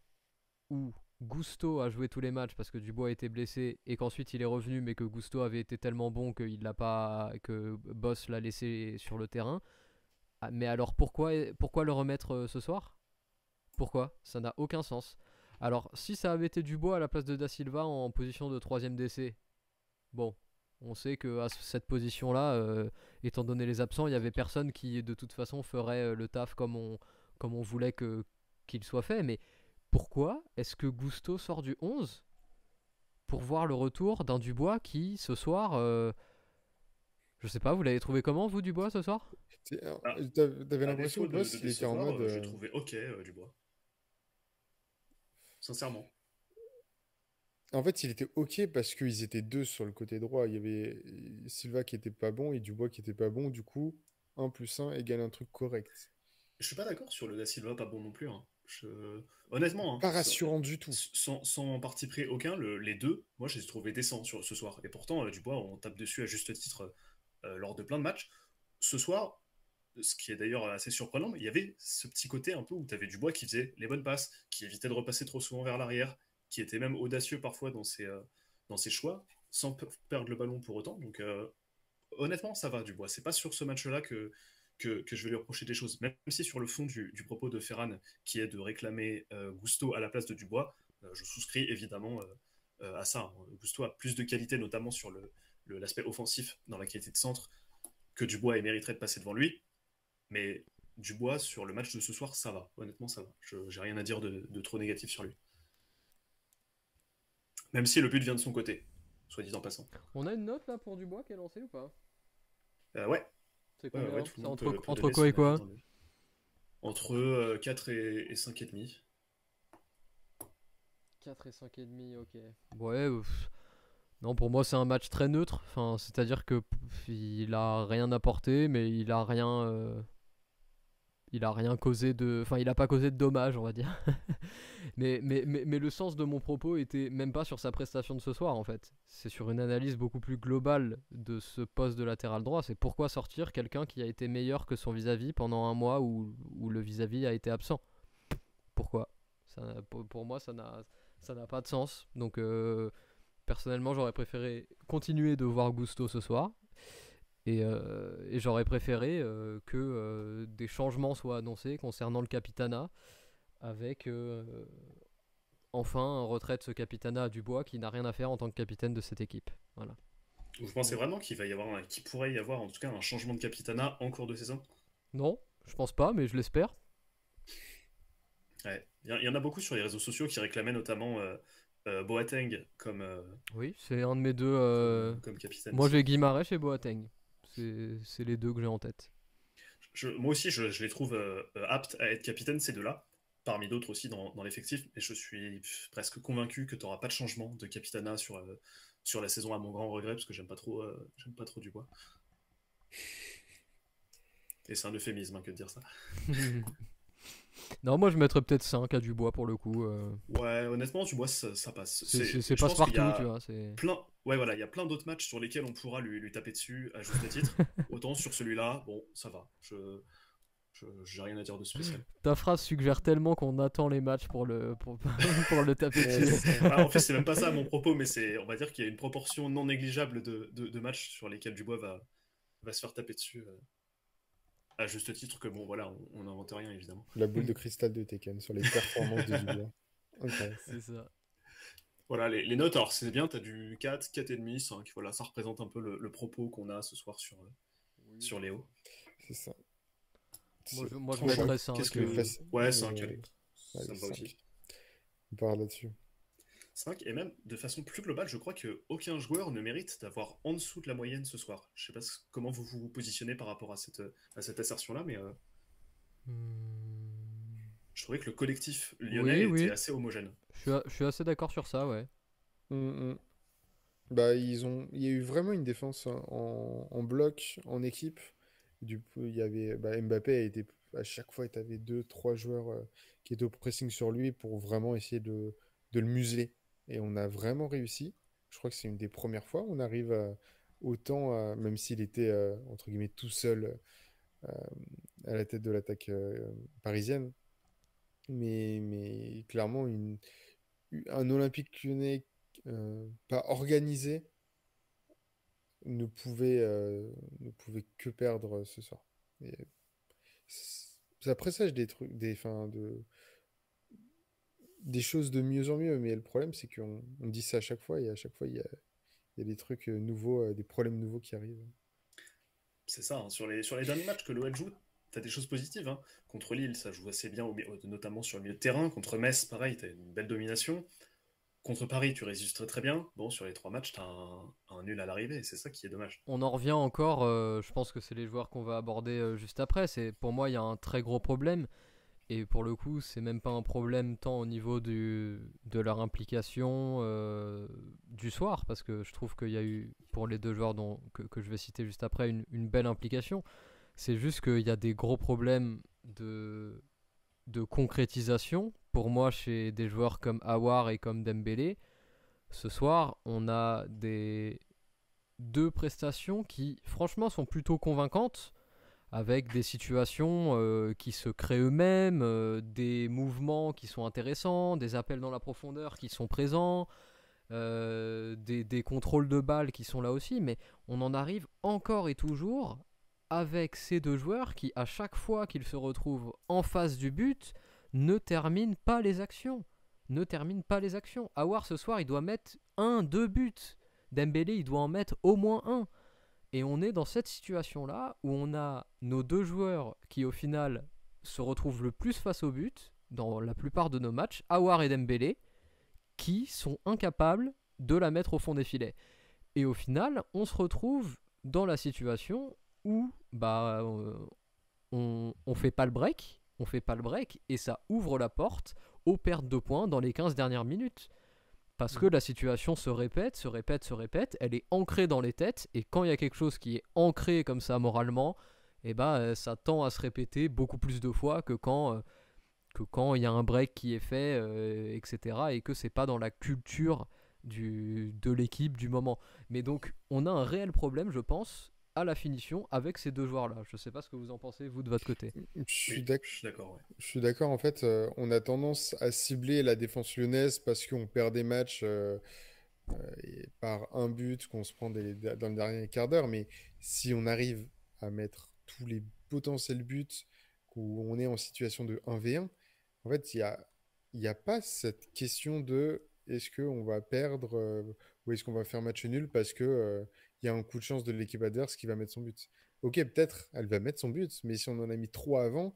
où Gusto a joué tous les matchs parce que Dubois était blessé et qu'ensuite il est revenu mais que Gusto avait été tellement bon que Boss l'a laissé sur le terrain. Ah, mais alors pourquoi le remettre ce soir? Pourquoi? Ça n'a aucun sens. Alors, si ça avait été Dubois à la place de Da Silva en position de troisième DC, bon, on sait que à cette position-là, étant donné les absents, il n'y avait personne qui de toute façon ferait le taf comme on voulait qu'il soit fait. Mais pourquoi est-ce que Gusto sort du 11 pour voir le retour d'un Dubois qui, ce soir, je sais pas, vous l'avez trouvé comment, vous, Dubois, ce soir? Ah, T'avais à l'impression défaut que Boss, de il était en décevoir, mode... j'ai trouvé ok Dubois. Sincèrement. En fait, il était ok parce qu'ils étaient deux sur le côté droit. Il y avait Silva qui était pas bon et Dubois qui était pas bon. Du coup, 1 + 1 égale un truc correct. Je suis pas d'accord sur le Da Silva, pas bon non plus. Hein. Honnêtement, hein, Pas rassurant du tout. sans parti pris aucun, les deux, moi je les ai trouvés décents ce soir. Et pourtant, Dubois, on tape dessus à juste titre lors de plein de matchs. Ce soir, ce qui est d'ailleurs assez surprenant, mais il y avait ce petit côté un peu où tu avais Dubois qui faisait les bonnes passes, qui évitait de repasser trop souvent vers l'arrière, qui était même audacieux parfois dans ses choix, sans perdre le ballon pour autant. Donc honnêtement, ça va Dubois. C'est pas sur ce match-là que je vais lui reprocher des choses. Même si sur le fond du propos de Ferran, qui est de réclamer Gusto à la place de Dubois, je souscris évidemment à ça. Gusto a plus de qualité, notamment sur l'aspect offensif, dans la qualité de centre, que Dubois et mériterait de passer devant lui. Mais Dubois, sur le match de ce soir, ça va. Honnêtement, ça va. J'ai rien à dire de trop négatif sur lui. Même si le but vient de son côté, soit dit en passant. On a une note là pour Dubois qui est lancée ou pas? Ouais. C'est combien? Tout le C'est monde peut entre donner quoi son et quoi? avis. Entre 4 et 5,5. 4 et 5,5, ok. Ouais, Non, pour moi, c'est un match très neutre. Enfin, c'est-à-dire que il a rien apporté, mais il a rien causé de. Enfin, il a pas causé de dommages, on va dire. Mais le sens de mon propos était même pas sur sa prestation de ce soir, en fait. C'est sur une analyse beaucoup plus globale de ce poste de latéral droit. C'est pourquoi sortir quelqu'un qui a été meilleur que son vis-à-vis pendant un mois où le vis-à-vis a été absent. Pourquoi pour moi, ça n'a pas de sens. Donc, personnellement, j'aurais préféré continuer de voir Gusto ce soir. Et j'aurais préféré que des changements soient annoncés concernant le Capitana, avec enfin un retrait de ce Capitana à Dubois qui n'a rien à faire en tant que capitaine de cette équipe. Voilà. Vous pensez vraiment qu'il pourrait y avoir en tout cas un changement de capitana en cours de saison? Non, je pense pas, mais je l'espère. Ouais. Il y en a beaucoup sur les réseaux sociaux qui réclamaient notamment Boateng Oui, c'est un de mes deux. comme capitaine. Moi, j'ai Guimarães et Boateng. C'est les deux que j'ai en tête. Moi aussi, je les trouve aptes à être capitaine, ces deux-là, parmi d'autres aussi dans l'effectif. Et je suis presque convaincu que tu n'auras pas de changement de capitana sur la saison, à mon grand regret, parce que j'aime pas trop Dubois. Et c'est un euphémisme que de dire ça. Non, moi je mettrais peut-être 5 à Dubois pour le coup. Ouais, honnêtement, Dubois, ça passe. C'est Je passe pense qu'il y partout, a tu vois. Ouais, voilà, il y a plein d'autres matchs sur lesquels on pourra lui taper dessus à juste titre. Autant sur celui-là, bon, ça va. J'ai rien à dire de spécial. Ta phrase suggère tellement qu'on attend les matchs pour le taper dessus. En fait, c'est même pas ça mon propos, mais on va dire qu'il y a une proportion non négligeable de matchs sur lesquels Dubois va se faire taper dessus. À juste titre que, bon, voilà, on n'invente rien, évidemment. La boule de cristal de Tekken sur les performances de Dubois. Okay. C'est ça. Voilà, les notes, alors c'est bien, t'as du 4, 4,5, 5. Voilà, ça représente un peu le propos qu'on a ce soir sur Léo. C'est ça. Moi je mettrais 5. Ouais, 5, allez. Ça me va 5. aussi. On part là-dessus. 5, et même de façon plus globale, je crois qu'aucun joueur ne mérite d'avoir en dessous de la moyenne ce soir. Je sais pas comment vous vous positionnez par rapport à cette assertion-là, mais je trouvais que le collectif lyonnais était assez homogène. Je suis assez d'accord sur ça, ouais. Bah, il y a eu vraiment une défense en bloc, en équipe. Du coup, il y avait Mbappé à chaque fois, il avait 2-3 joueurs qui étaient au pressing sur lui pour vraiment essayer de le museler. Et on a vraiment réussi. Je crois que c'est une des premières fois. On arrive autant, même s'il était entre guillemets tout seul à la tête de l'attaque parisienne. Mais clairement, un Olympique Lyonnais pas organisé ne pouvait que perdre ce soir. Et ça présage des choses de mieux en mieux, mais le problème c'est qu'on dit ça à chaque fois et à chaque fois il y a des trucs nouveaux, des problèmes nouveaux qui arrivent. C'est ça, hein. Sur les derniers matchs que l'OL joue, t'as des choses positives. Hein. Contre Lille, ça joue assez bien, notamment sur le milieu de terrain. Contre Metz, pareil, t'as une belle domination. Contre Paris, tu résistes très très bien. Bon, sur les 3 matchs, t'as un nul à l'arrivée, et c'est ça qui est dommage. On en revient encore, je pense que c'est les joueurs qu'on va aborder juste après. Pour moi, il y a un très gros problème. Et pour le coup, c'est même pas un problème tant au niveau de leur implication du soir, parce que je trouve qu'il y a eu, pour les deux joueurs que je vais citer juste après, une belle implication. C'est juste qu'il y a des gros problèmes de concrétisation. Pour moi, chez des joueurs comme Aouar et comme Dembélé, ce soir, on a deux prestations qui, franchement, sont plutôt convaincantes, avec des situations qui se créent eux-mêmes, des mouvements qui sont intéressants, des appels dans la profondeur qui sont présents, des contrôles de balles qui sont là aussi, mais on en arrive encore et toujours avec ces deux joueurs qui, à chaque fois qu'ils se retrouvent en face du but, ne terminent pas les actions. Aouar, ce soir, il doit mettre 1-2 buts. Dembélé, il doit en mettre au moins un. Et on est dans cette situation-là où on a nos deux joueurs qui, au final, se retrouvent le plus face au but dans la plupart de nos matchs, Aouar et Dembélé, qui sont incapables de la mettre au fond des filets. Et au final, on se retrouve dans la situation où on fait pas le break, et ça ouvre la porte aux pertes de points dans les 15 dernières minutes. Parce que la situation se répète, se répète, se répète, elle est ancrée dans les têtes, et quand il y a quelque chose qui est ancré comme ça moralement, et ça tend à se répéter beaucoup plus de fois que quand il y a un break qui est fait, etc. Et que c'est pas dans la culture de l'équipe du moment. Mais donc, on a un réel problème, je pense, à la finition avec ces deux joueurs-là. Je sais pas ce que vous en pensez, vous, de votre côté. Je Oui, suis d'ac- je suis d'accord, ouais. je suis d'accord. En fait, on a tendance à cibler la défense lyonnaise parce qu'on perd des matchs et par un but qu'on se prend dans le dernier quart d'heure. Mais si on arrive à mettre tous les potentiels buts où on est en situation de 1v1, en fait, il y a pas cette question de est-ce qu'on va perdre ou est-ce qu'on va faire match nul parce que il y a un coup de chance de l'équipe adverse qui va mettre son but. Ok, peut-être elle va mettre son but, mais si on en a mis trois avant,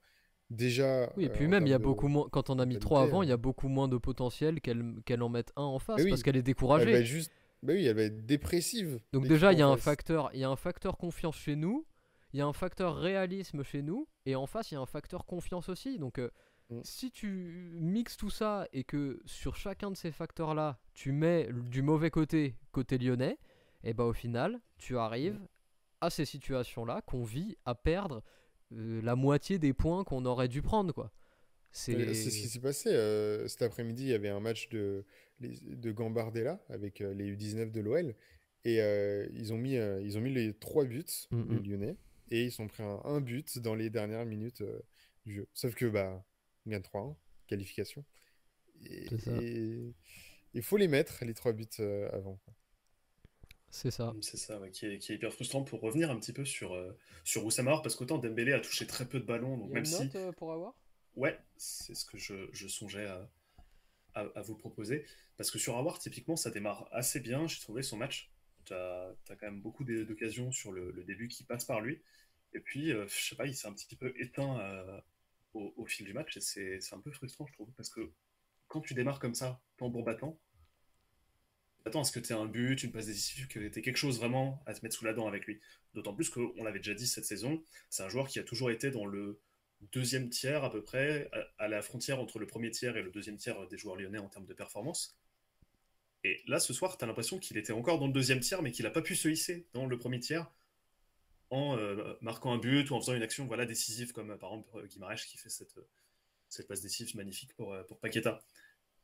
déjà Oui, et puis en même, il y termes a de beaucoup moins. Quand on a mis 3 mentalité, avant, il y a beaucoup moins de potentiel qu'elle en mette un en bah face parce oui, qu'elle est elle va découragée. être juste, bah oui, elle va être dépressive, Donc l'équipe déjà, en face. il y a un facteur confiance chez nous, il y a un facteur réalisme chez nous, et en face, il y a un facteur confiance aussi. Donc Mm. si tu mixes tout ça et que sur chacun de ces facteurs-là, tu mets du mauvais côté lyonnais, et bah au final, tu arrives à ces situations-là qu'on vit à perdre la moitié des points qu'on aurait dû prendre, quoi. C'est ce qui C'est... s'est passé. Cet après-midi, il y avait un match de Gambardella avec les U19 de l'OL. Et ils ont mis les trois buts, Mm, les mm. Lyonnais. Et ils sont pris un but dans les dernières minutes du jeu. Sauf que, bah, ils gagnent 3-1, qualification. C'est ça. Et il faut les mettre, les trois buts avant, quoi. C'est ça. C'est ça, ouais, qui est hyper frustrant pour revenir un petit peu sur Oussama Aouar, parce qu'autant Dembélé a touché très peu de ballons, Il donc y a même une si, note pour avoir. ouais, c'est ce que je songeais à vous proposer, parce que sur Aouar, typiquement, ça démarre assez bien, j'ai trouvé son match. T'as quand même beaucoup d'occasions sur le début qui passent par lui, et puis, je sais pas, il s'est un petit peu éteint au fil du match, et c'est un peu frustrant, je trouve, parce que quand tu démarres comme ça, tambour battant, attends à ce que tu aies un but, une passe décisive, que tu aies quelque chose vraiment à te mettre sous la dent avec lui. D'autant plus qu'on l'avait déjà dit cette saison, c'est un joueur qui a toujours été dans le deuxième tiers à peu près, à la frontière entre le premier tiers et le deuxième tiers des joueurs lyonnais en termes de performance. Et là, ce soir, tu as l'impression qu'il était encore dans le deuxième tiers, mais qu'il n'a pas pu se hisser dans le premier tiers en marquant un but ou en faisant une action voilà, décisive, comme par exemple Guimarães qui fait cette passe décisive magnifique pour Paqueta.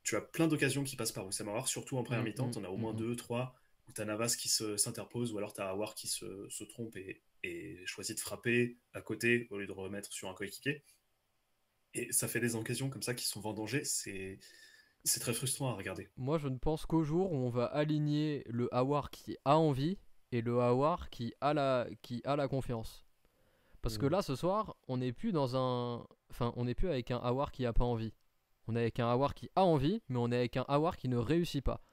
Tu as plein d'occasions qui passent par Oussama Aouar, surtout en première mi-temps. Tu en as au moins deux, trois, où tu as Navas qui s'interpose, ou alors tu as Aouar qui se trompe et choisit de frapper à côté au lieu de remettre sur un coéquipier. Et ça fait des occasions comme ça qui sont vendangées. C'est très frustrant à regarder. Moi, je ne pense qu'au jour où on va aligner le Awar qui a envie et le Awar qui a la confiance. Parce que Mm. là, ce soir, on n'est plus dans un... Enfin, on n'est plus avec un Awar qui a pas envie. On est avec un Awar qui a envie, mais on est avec un Awar qui ne réussit pas.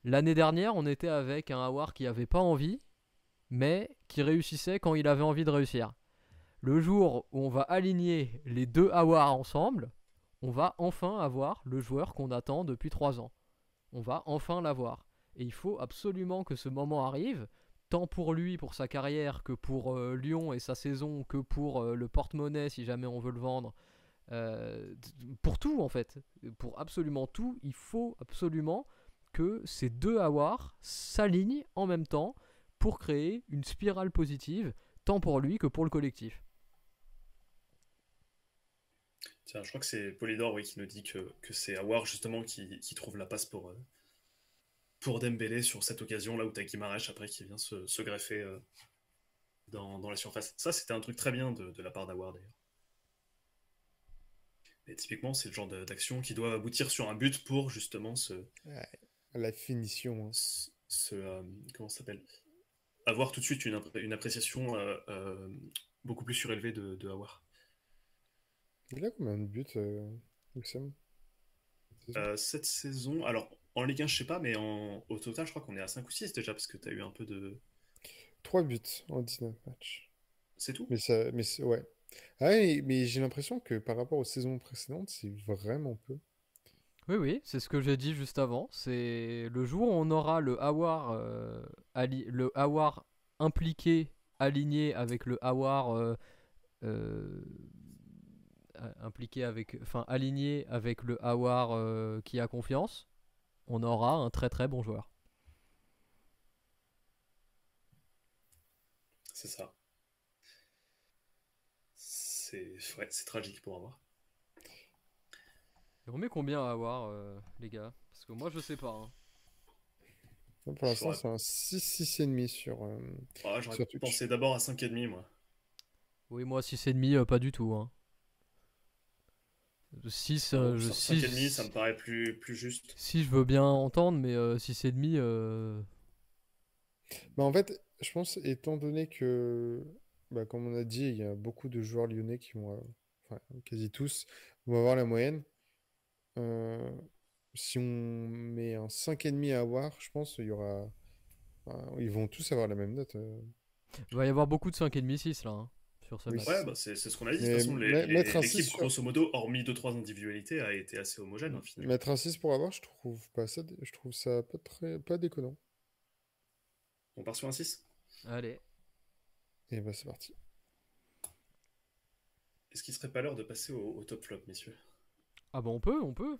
L'année dernière, on était avec un Awar qui avait pas envie, mais qui réussissait quand il avait envie de réussir. Le jour où on va aligner les deux Awar ensemble, on va enfin avoir le joueur qu'on attend depuis 3 ans. On va enfin l'avoir. Et il faut absolument que ce moment arrive, tant pour lui, pour sa carrière, que pour Lyon et sa saison, que pour le porte-monnaie si jamais on veut le vendre. Pour tout en fait, pour absolument tout, il faut absolument que ces deux Aouar s'alignent en même temps pour créer une spirale positive, tant pour lui que pour le collectif. Tiens, je crois que c'est Polydor oui, qui nous dit que c'est Aouar justement qui trouve la passe pour Dembélé sur cette occasion là où tu as Guimarães après qui vient se greffer dans la surface. Ça, c'était un truc très bien de la part d'Aouar d'ailleurs. Et typiquement, c'est le genre d'action qui doit aboutir sur un but pour justement Ouais, la finition, hein. comment ça s'appelle avoir tout de suite une appréciation beaucoup plus surélevée de Aouar. Il a combien de buts, Wissam, cette saison? Cette saison, alors en Ligue 1, je sais pas, mais au total, je crois qu'on est à 5 ou 6 déjà, parce que tu as eu un peu de. 3 buts en 19 matchs. C'est tout? Ouais. Ah, mais j'ai l'impression que par rapport aux saisons précédentes, c'est vraiment peu. Oui, oui, c'est ce que j'ai dit juste avant. C'est le jour où on aura le Awar impliqué, aligné avec le Awar euh, impliqué avec, enfin aligné avec le Awar qui a confiance. on aura un très très bon joueur. C'est ça. C'est tragique pour avoir. Et on met combien à avoir, les gars? Parce que moi, je sais pas. Hein. Pour l'instant, c'est un 6,5 sur, J'aurais Twitch. pensé d'abord à 5,5 moi. Oui, moi, 6,5, pas du tout. Hein. 6, 5,5 ça me paraît plus juste. Si je veux bien entendre, mais 6,5. En fait, je pense, étant donné que, comme on a dit, il y a beaucoup de joueurs lyonnais qui vont, enfin, quasi tous, vont avoir la moyenne. Si on met un 5,5 à avoir, je pense qu'il y aura. Ils vont tous avoir la même note. Il va y avoir beaucoup de 5,5, 6 là, hein, sur ce Oui, match. Ouais, c'est ce qu'on a dit. De Mais toute façon, mettre un 6 l'équipe, sur- grosso modo, hormis 2-3 individualités, a été assez homogène, finalement. Mettre un 6 pour avoir, je trouve pas ça, je trouve ça pas déconnant. On part sur un 6. Allez. Et c'est parti. Est-ce qu'il serait pas l'heure de passer au top flop, messieurs? Ah bah on peut.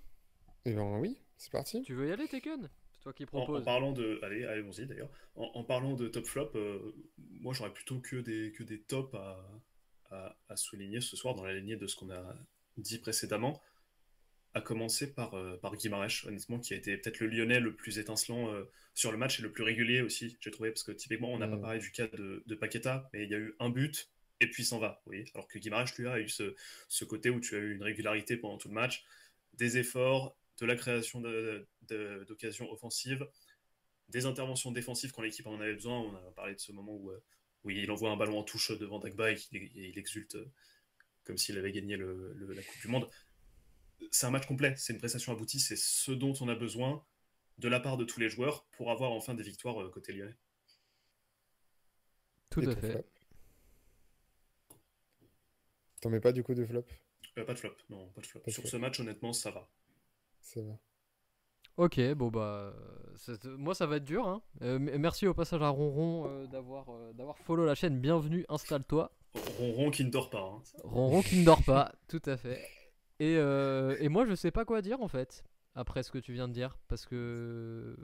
Et oui, c'est parti. Tu veux y aller, Tekken? C'est toi qui En propose. parlant de... Allez, allons-y d'ailleurs. En parlant de top flop, moi j'aurais plutôt que des tops à souligner ce soir dans la lignée de ce qu'on a dit précédemment. À commencer par Guimarães, honnêtement, qui a été peut-être le Lyonnais le plus étincelant sur le match et le plus régulier aussi, j'ai trouvé, parce que typiquement, on n'a pas parlé du cas de Paqueta, mais il y a eu un but et puis il s'en va, oui. Alors que Guimarães, lui, a eu ce côté où tu as eu une régularité pendant tout le match, des efforts, de la création d'occasions offensives, des interventions défensives quand l'équipe en avait besoin. On a parlé de ce moment où il envoie un ballon en touche devant Dagba et il exulte comme s'il avait gagné la Coupe du Monde. C'est un match complet, c'est une prestation aboutie, c'est ce dont on a besoin de la part de tous les joueurs pour avoir enfin des victoires côté lyonnais. Tout Et à ton fait. flop. T'en mets pas du coup de flop? Pas de flop, non, pas de flop. Pas de Sur flop. ce match, honnêtement, ça va. Ça va. Ok, bon bah. Moi ça va être dur. Hein. Merci au passage à Ronron d'avoir follow la chaîne. Bienvenue, installe-toi. Ronron qui ne dort pas. Hein. Ronron qui ne dort pas, tout à fait. Et moi je sais pas quoi dire en fait, après ce que tu viens de dire. Parce que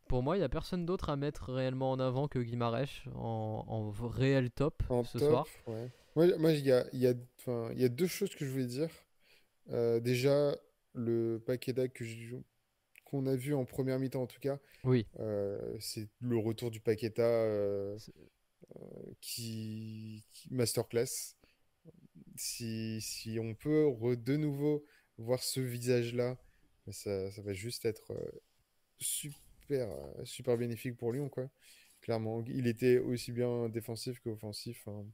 pour moi il y a personne d'autre à mettre réellement en avant que Guimarães en réel top En ce top, soir. ouais. Moi, il y a deux choses que je voulais dire. Déjà, le Paqueta qu'on a vu en première mi-temps, en tout cas, Oui. c'est le retour du Paqueta qui masterclass. Si on peut de nouveau voir ce visage-là, ça va juste être super bénéfique pour Lyon, quoi. Clairement, il était aussi bien défensif qu'offensif. Hein.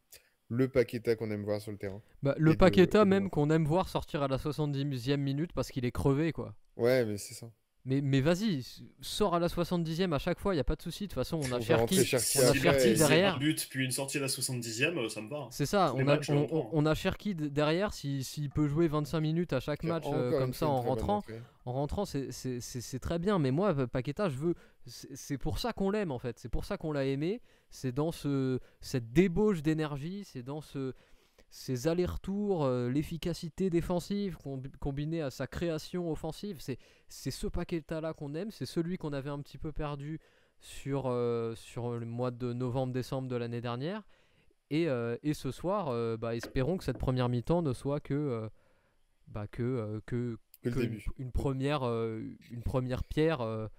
Le Paqueta qu'on aime voir sur le terrain. Bah, le Et Paqueta et même qu'on aime voir sortir à la 70e minute parce qu'il est crevé quoi. Ouais, mais c'est ça. Mais vas-y, sors à la 70e à chaque fois, y a pas de souci. De toute façon, on a On va rentrer Cherki, Cherki on a après, Cherki et- derrière. Un but, puis une sortie à la 70e, ça me va. C'est ça, Tous les on a, matchs, je le prends. on a Cherki derrière, s'il peut jouer 25 minutes à chaque Qui a match encore comme une ça fois une en très bonne rentrant, entrée. c'est très bien. Mais moi, Paqueta, c'est pour ça qu'on l'aime en fait, c'est pour ça qu'on l'a aimé. C'est dans cette débauche d'énergie, c'est dans ces allers-retours, l'efficacité défensive combinée à sa création offensive. C'est ce Paqueta-là qu'on aime, c'est celui qu'on avait un petit peu perdu sur le mois de novembre-décembre de l'année dernière. Et ce soir, espérons que cette première mi-temps ne soit que Que le début. une première pierre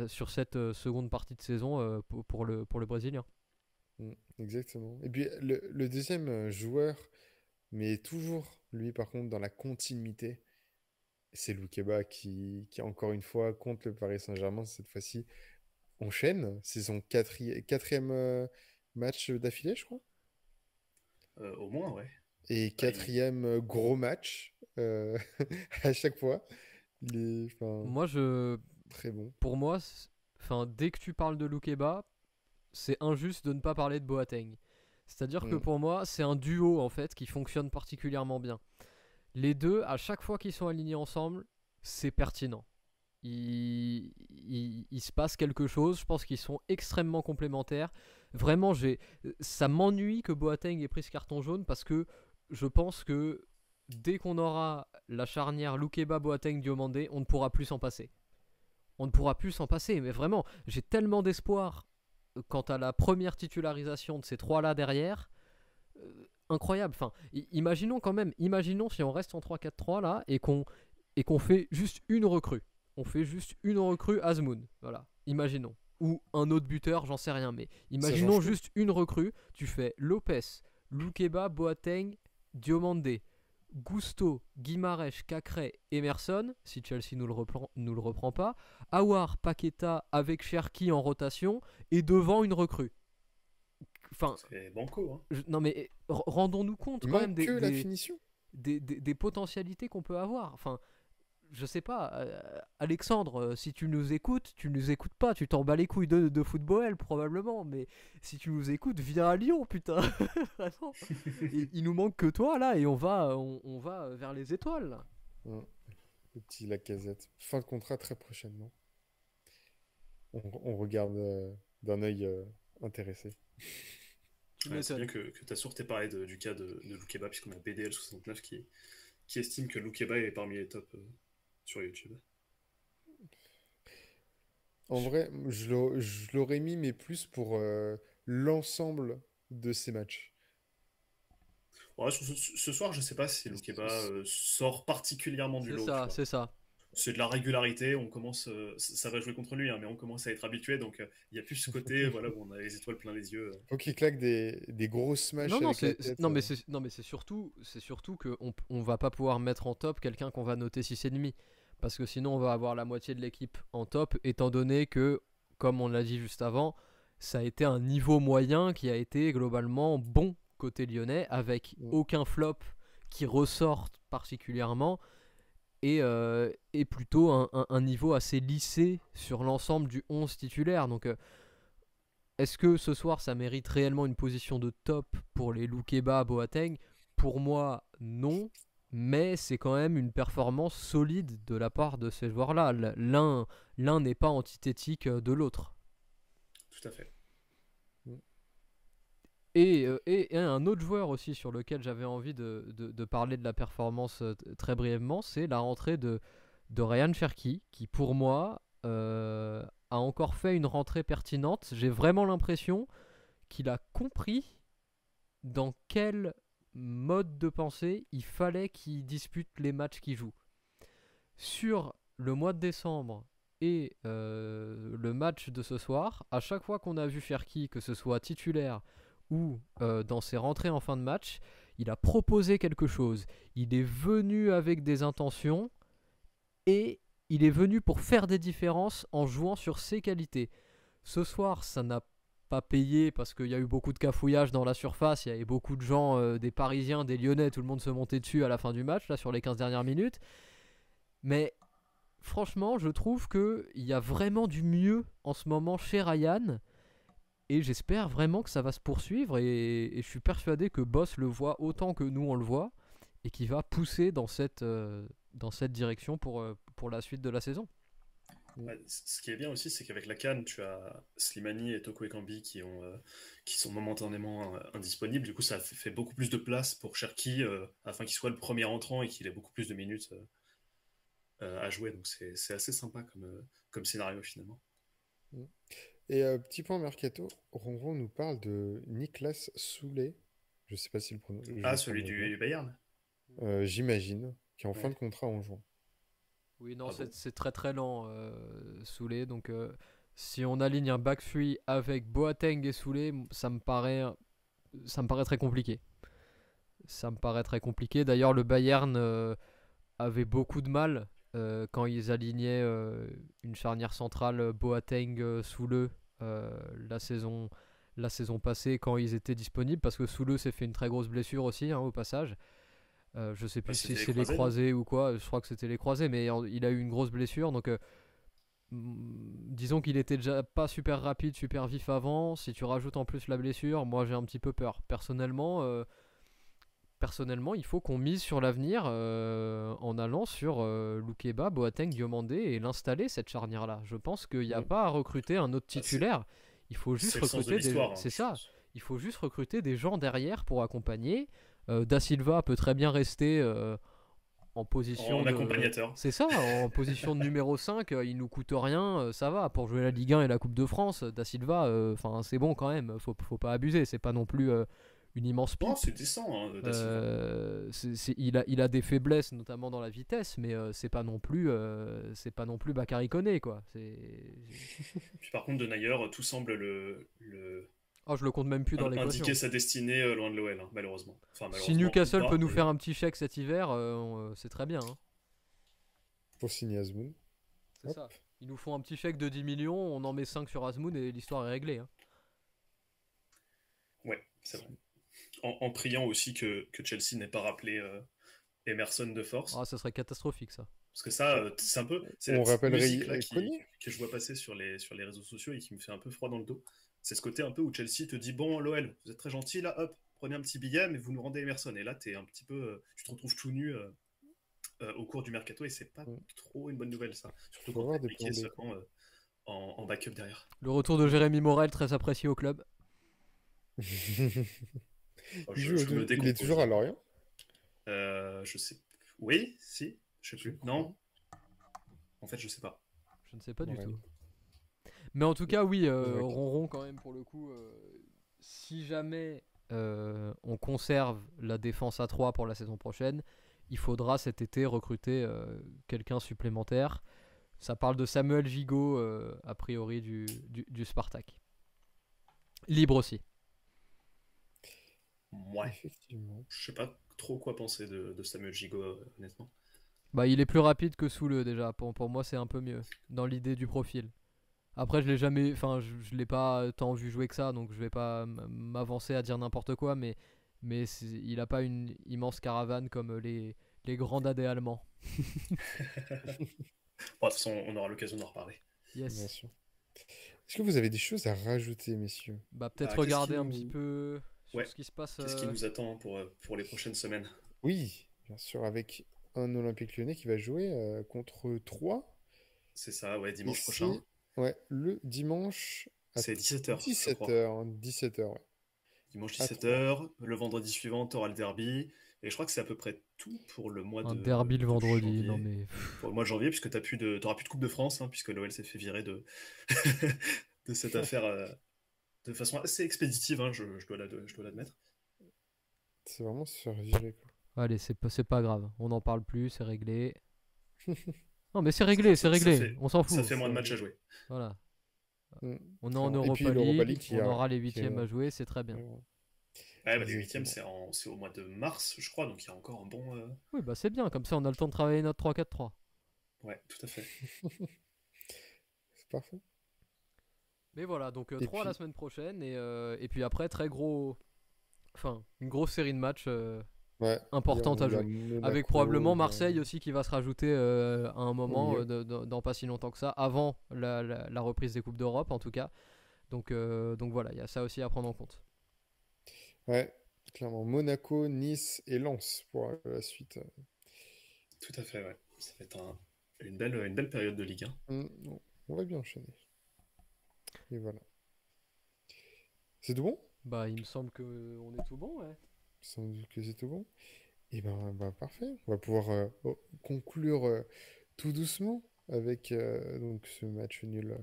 sur cette seconde partie de saison pour le Brésilien. Exactement. Et puis le deuxième joueur, mais toujours lui par contre dans la continuité, c'est Loukeba qui encore une fois contre le Paris Saint-Germain cette fois-ci enchaîne. C'est son quatrième match d'affilée, je crois. Au moins, ouais. Et quatrième gros match à chaque fois. Il est Moi, très bon. pour moi, dès que tu parles de Loukeba, c'est injuste de ne pas parler de Boateng. C'est-à-dire que pour moi, c'est un duo en fait qui fonctionne particulièrement bien. Les deux, à chaque fois qu'ils sont alignés ensemble, c'est pertinent. Il se passe quelque chose. Je pense qu'ils sont extrêmement complémentaires. Vraiment, ça m'ennuie que Boateng ait pris ce carton jaune parce que je pense que dès qu'on aura la charnière Loukeba, Boateng, Diomandé, on ne pourra plus s'en passer. on ne pourra plus s'en passer. Mais vraiment, j'ai tellement d'espoir quant à la première titularisation de ces trois-là derrière. Incroyable. Enfin, imaginons quand même, imaginons si on reste en 3-4-3 là et qu'on fait juste une recrue. On fait juste une recrue Azmoun. Voilà, imaginons. Ou un autre buteur, j'en sais rien. Mais imaginons juste une recrue. Tu fais Lopez, Loukeba, Boateng, Diomandé, Gusto, Guimarães, Cacré, Emerson, si Chelsea nous le reprend pas, Aouar, Paqueta avec Cherki en rotation et devant une recrue. Enfin, c'est banco. Hein. Non mais rendons-nous compte Il quand manque même la finition. des potentialités qu'on peut avoir. Enfin, je sais pas, Alexandre, si tu nous écoutes pas, tu t'en bats les couilles de football probablement, mais si tu nous écoutes, viens à Lyon, putain. Vraiment. Il nous manque que toi là et on va vers les étoiles. Là. Le petit Lacazette. Fin de contrat très prochainement. On regarde d'un œil intéressé. C'est bien que tu as sûreté parlé du cas de Loukeba, puisqu'on a BDL69 qui estime que Loukeba est parmi les tops sur YouTube. En vrai, je l'aurais mis, mais plus pour l'ensemble de ces matchs. Ouais, ce soir, je sais pas si Loukeba sort particulièrement du lot. C'est ça. C'est de la régularité, on commence, ça va jouer contre lui, hein, mais on commence à être habitué, donc il y a plus ce côté voilà, où on a les étoiles plein les yeux. Faut qu'il claque des gros smash avec la tête. Non, mais c'est surtout qu'on va pas pouvoir mettre en top quelqu'un qu'on va noter 6,5. Parce que sinon on va avoir la moitié de l'équipe en top, étant donné que, comme on l'a dit juste avant, ça a été un niveau moyen qui a été globalement bon côté lyonnais, avec aucun flop qui ressorte particulièrement, et plutôt un niveau assez lissé sur l'ensemble du 11 titulaire. Donc est-ce que ce soir ça mérite réellement une position de top pour les Loukeba, Boateng? Pour moi, non. Mais c'est quand même une performance solide de la part de ces joueurs-là. L'un n'est pas antithétique de l'autre. Tout à fait. Et un autre joueur aussi sur lequel j'avais envie de parler de la performance très brièvement, c'est la rentrée de Ryan Cherki, qui pour moi a encore fait une rentrée pertinente. J'ai vraiment l'impression qu'il a compris dans quel mode de pensée il fallait qu'il dispute les matchs qu'il joue. Sur le mois de décembre et le match de ce soir, à chaque fois qu'on a vu Cherki, que ce soit titulaire ou dans ses rentrées en fin de match, il a proposé quelque chose. Il est venu avec des intentions et il est venu pour faire des différences en jouant sur ses qualités. Ce soir, ça n'a pas payé parce qu'il y a eu beaucoup de cafouillage dans la surface, il y avait beaucoup de gens, des Parisiens, des Lyonnais, tout le monde se montait dessus à la fin du match, là sur les 15 dernières minutes. Mais franchement, je trouve qu'il y a vraiment du mieux en ce moment chez Ryan, et j'espère vraiment que ça va se poursuivre, et je suis persuadé que Boss le voit autant que nous on le voit, et qu'il va pousser dans cette direction pour la suite de la saison. Ouais, ce qui est bien aussi, c'est qu'avec la CAN, tu as Slimani et Toko Ekambi qui sont momentanément indisponibles. Du coup, ça fait beaucoup plus de place pour Cherki afin qu'il soit le premier entrant et qu'il ait beaucoup plus de minutes à jouer. Donc c'est assez sympa comme scénario finalement. Et petit point mercato, Ronron nous parle de Niklas Soulé. Je sais pas si le prononce. Ah, celui du Bayern. J'imagine, qui est en fin de contrat en juin. Oui, non, c'est très très lent, Soulé. Donc, si on aligne un back 3 avec Boateng et Soulé, ça me paraît très compliqué. Ça me paraît très compliqué. D'ailleurs, le Bayern avait beaucoup de mal quand ils alignaient une charnière centrale Boateng-Soulé la saison passée, quand ils étaient disponibles, parce que Soulé s'est fait une très grosse blessure aussi, hein, au passage. Je sais plus si c'est les croisés ou quoi, je crois que c'était les croisés, mais il a eu une grosse blessure, donc disons qu'il était déjà pas super rapide, super vif avant. Si tu rajoutes en plus la blessure, moi j'ai un petit peu peur. Personnellement, il faut qu'on mise sur l'avenir en allant sur Loukeba, Boateng, Diomandé et l'installer, cette charnière-là. Je pense qu'il n'y a pas à recruter un autre titulaire. Il faut juste recruter il faut juste recruter des gens derrière pour accompagner. Da Silva peut très bien rester en position En de... accompagnateur. C'est ça, en position de numéro 5, il nous coûte rien, ça va. Pour jouer la Ligue 1 et la Coupe de France, Da Silva, c'est bon quand même, faut pas abuser, c'est pas non plus une immense pipe. Non, c'est décent, hein, Da Silva. Il a des faiblesses, notamment dans la vitesse, mais c'est pas non plus Bakary Koné, quoi. Puis par contre, Denayer, tout semble Oh, je le compte même plus dans l'équation. indiquer sa destinée loin de l'OL, hein, malheureusement. Enfin, Si malheureusement, Newcastle pas, peut nous mais- faire un petit chèque cet hiver, c'est très bien, hein. Pour signer Azmoun. C'est Hop. ça. Ils nous font un petit chèque de 10 millions, on en met 5 sur Azmoun et l'histoire est réglée, hein. Ouais, c'est vrai. En priant aussi que Chelsea n'ait pas rappelé Emerson de force. Ah, ça serait catastrophique, ça. Parce que ça, c'est un peu. C'est On la petite rappellerait musique là Koné. que je vois passer sur les réseaux sociaux et qui me fait un peu froid dans le dos. C'est ce côté un peu où Chelsea te dit bon, l'OL, vous êtes très gentil là, hop, prenez un petit billet, mais vous nous rendez Emerson. Et là, t'es un petit peu. Tu te retrouves tout nu au cours du mercato et c'est pas trop une bonne nouvelle ça. Surtout Faut quand avoir t'es des impliqué plans B, seulement en backup derrière. Le retour de Jérémy Morel, très apprécié au club. Oh, Il je me est décompose. toujours à Lorient. Je sais. Oui, si, je sais plus. Je Non. En fait, je sais pas. Je ne sais pas du Ouais. tout. Mais en tout cas, oui, Ouais. Ronron, quand même, pour le coup, si jamais on conserve la défense à 3 pour la saison prochaine, il faudra cet été recruter quelqu'un supplémentaire. Ça parle de Samuel Gigot, a priori, du Spartak. Libre aussi. Ouais. Effectivement. Je sais pas trop quoi penser de Samuel Gigot, honnêtement. Bah, il est plus rapide que Soule déjà. Pour moi, c'est un peu mieux dans l'idée du profil. Après, je l'ai jamais, enfin, je l'ai pas tant vu jouer que ça, donc je vais pas m'avancer à dire n'importe quoi, mais il a pas une immense caravane comme les grands dadais allemands. Bon, de toute façon, on aura l'occasion d'en reparler. Bien Yes. sûr. Est-ce que vous avez des choses à rajouter, messieurs? Bah, peut-être Ah, qu'est-ce regarder qui un nous- petit peu sur Ouais. ce qui se passe. Qu'est-ce qui nous attend pour les prochaines semaines? Oui, bien sûr, avec un Olympique Lyonnais qui va jouer contre 3. C'est ça, ouais, Et dimanche prochain. c'est le dimanche à C'est 17h, je 17h. crois. 17h, ouais. Dimanche À 17h, le vendredi suivant, t'auras le derby. Et je crois que c'est à peu près tout pour le mois Un de derby le de vendredi, janvier. non mais. Pour le mois de janvier, puisque t'auras plus de Coupe de France, hein, puisque l'OL s'est fait virer de, de cette affaire de façon assez expéditive, hein, je dois l'admettre. C'est vraiment se faire virer, quoi. Allez, c'est pas grave, on n'en parle plus, c'est réglé. Non mais c'est réglé, Ça fait- on s'en fout. Ça fait moins de matchs à jouer. Voilà. Mm. On est en Et puis Europa l'Europa League, League qui on a- aura les qui huitièmes est- à jouer, c'est très bien. Ouais, bah, les Exactement. huitièmes, c'est au mois de mars, je crois, donc il y a encore un bon. Oui, bah c'est bien, comme ça on a le temps de travailler notre 3-4-3. Ouais, tout à fait. C'est parfait. Mais voilà, donc Et 3 la puis- semaine prochaine, et puis après, très gros. Enfin, une grosse série de matchs Ouais. importante à Il y a jouer. Monaco, Avec probablement il y a- Marseille aussi qui va se rajouter à un moment, milieu. dans pas si longtemps que ça, avant la reprise des Coupes d'Europe en tout cas. Donc voilà, il y a ça aussi à prendre en compte. Ouais, clairement. Monaco, Nice et Lens pour la suite. Tout à fait, ouais. Ça va être une belle période de Ligue 1. On va bien enchaîner. Et voilà. C'est tout bon? Bah, il me semble qu'on est tout bon, ouais. Il semble que c'est tout bon. Et ben, parfait. On va pouvoir conclure tout doucement avec donc ce match nul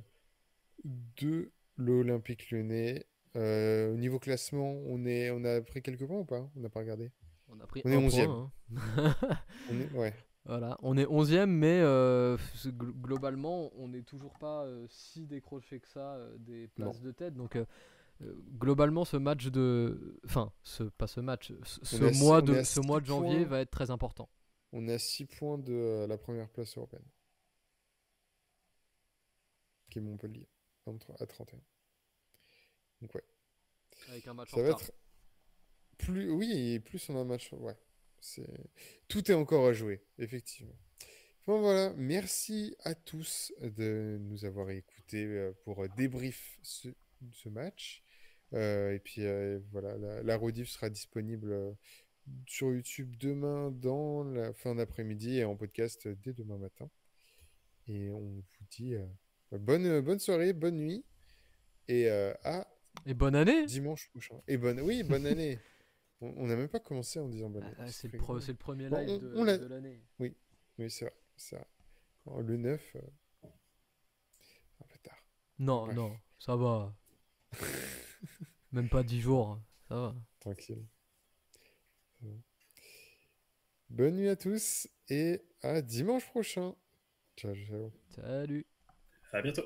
de l'Olympique Lyonnais. Au niveau classement, on a pris quelques points ou pas? On n'a pas regardé. On a pris On est un 11e. point, hein. Ouais. Voilà, on est 11e, mais globalement, on n'est toujours pas si décroché que ça des places Non. de tête. Donc, globalement, ce match de. Enfin, pas ce match, ce On est à mois six- on est à ce mois de 6 janvier points. va être très important. On est à 6 points de la première place européenne, qui est Montpellier, à 31. Donc ouais. Avec un match en Ça va retard. être plus, oui, et plus on a un match, ouais. Tout est encore à jouer, effectivement. Bon voilà, merci à tous de nous avoir écoutés pour débrief ce match. Et puis voilà, la rediff sera disponible sur YouTube demain dans la fin d'après-midi et en podcast dès demain matin. Et on vous dit bonne soirée, bonne nuit et à Et bonne année! dimanche prochain. Et bonne année. On n'a même pas commencé en disant bonne nuit. C'est très le grave. c'est le premier Bon, live on l'a- de l'année. Oui, c'est vrai. C'est vrai. Alors, le 9, un peu tard. Non, Bref. non, ça va. Même pas 10 jours, ça va. Tranquille. Ça va. Bonne nuit à tous et à dimanche prochain. Ciao, ciao. Salut. À bientôt.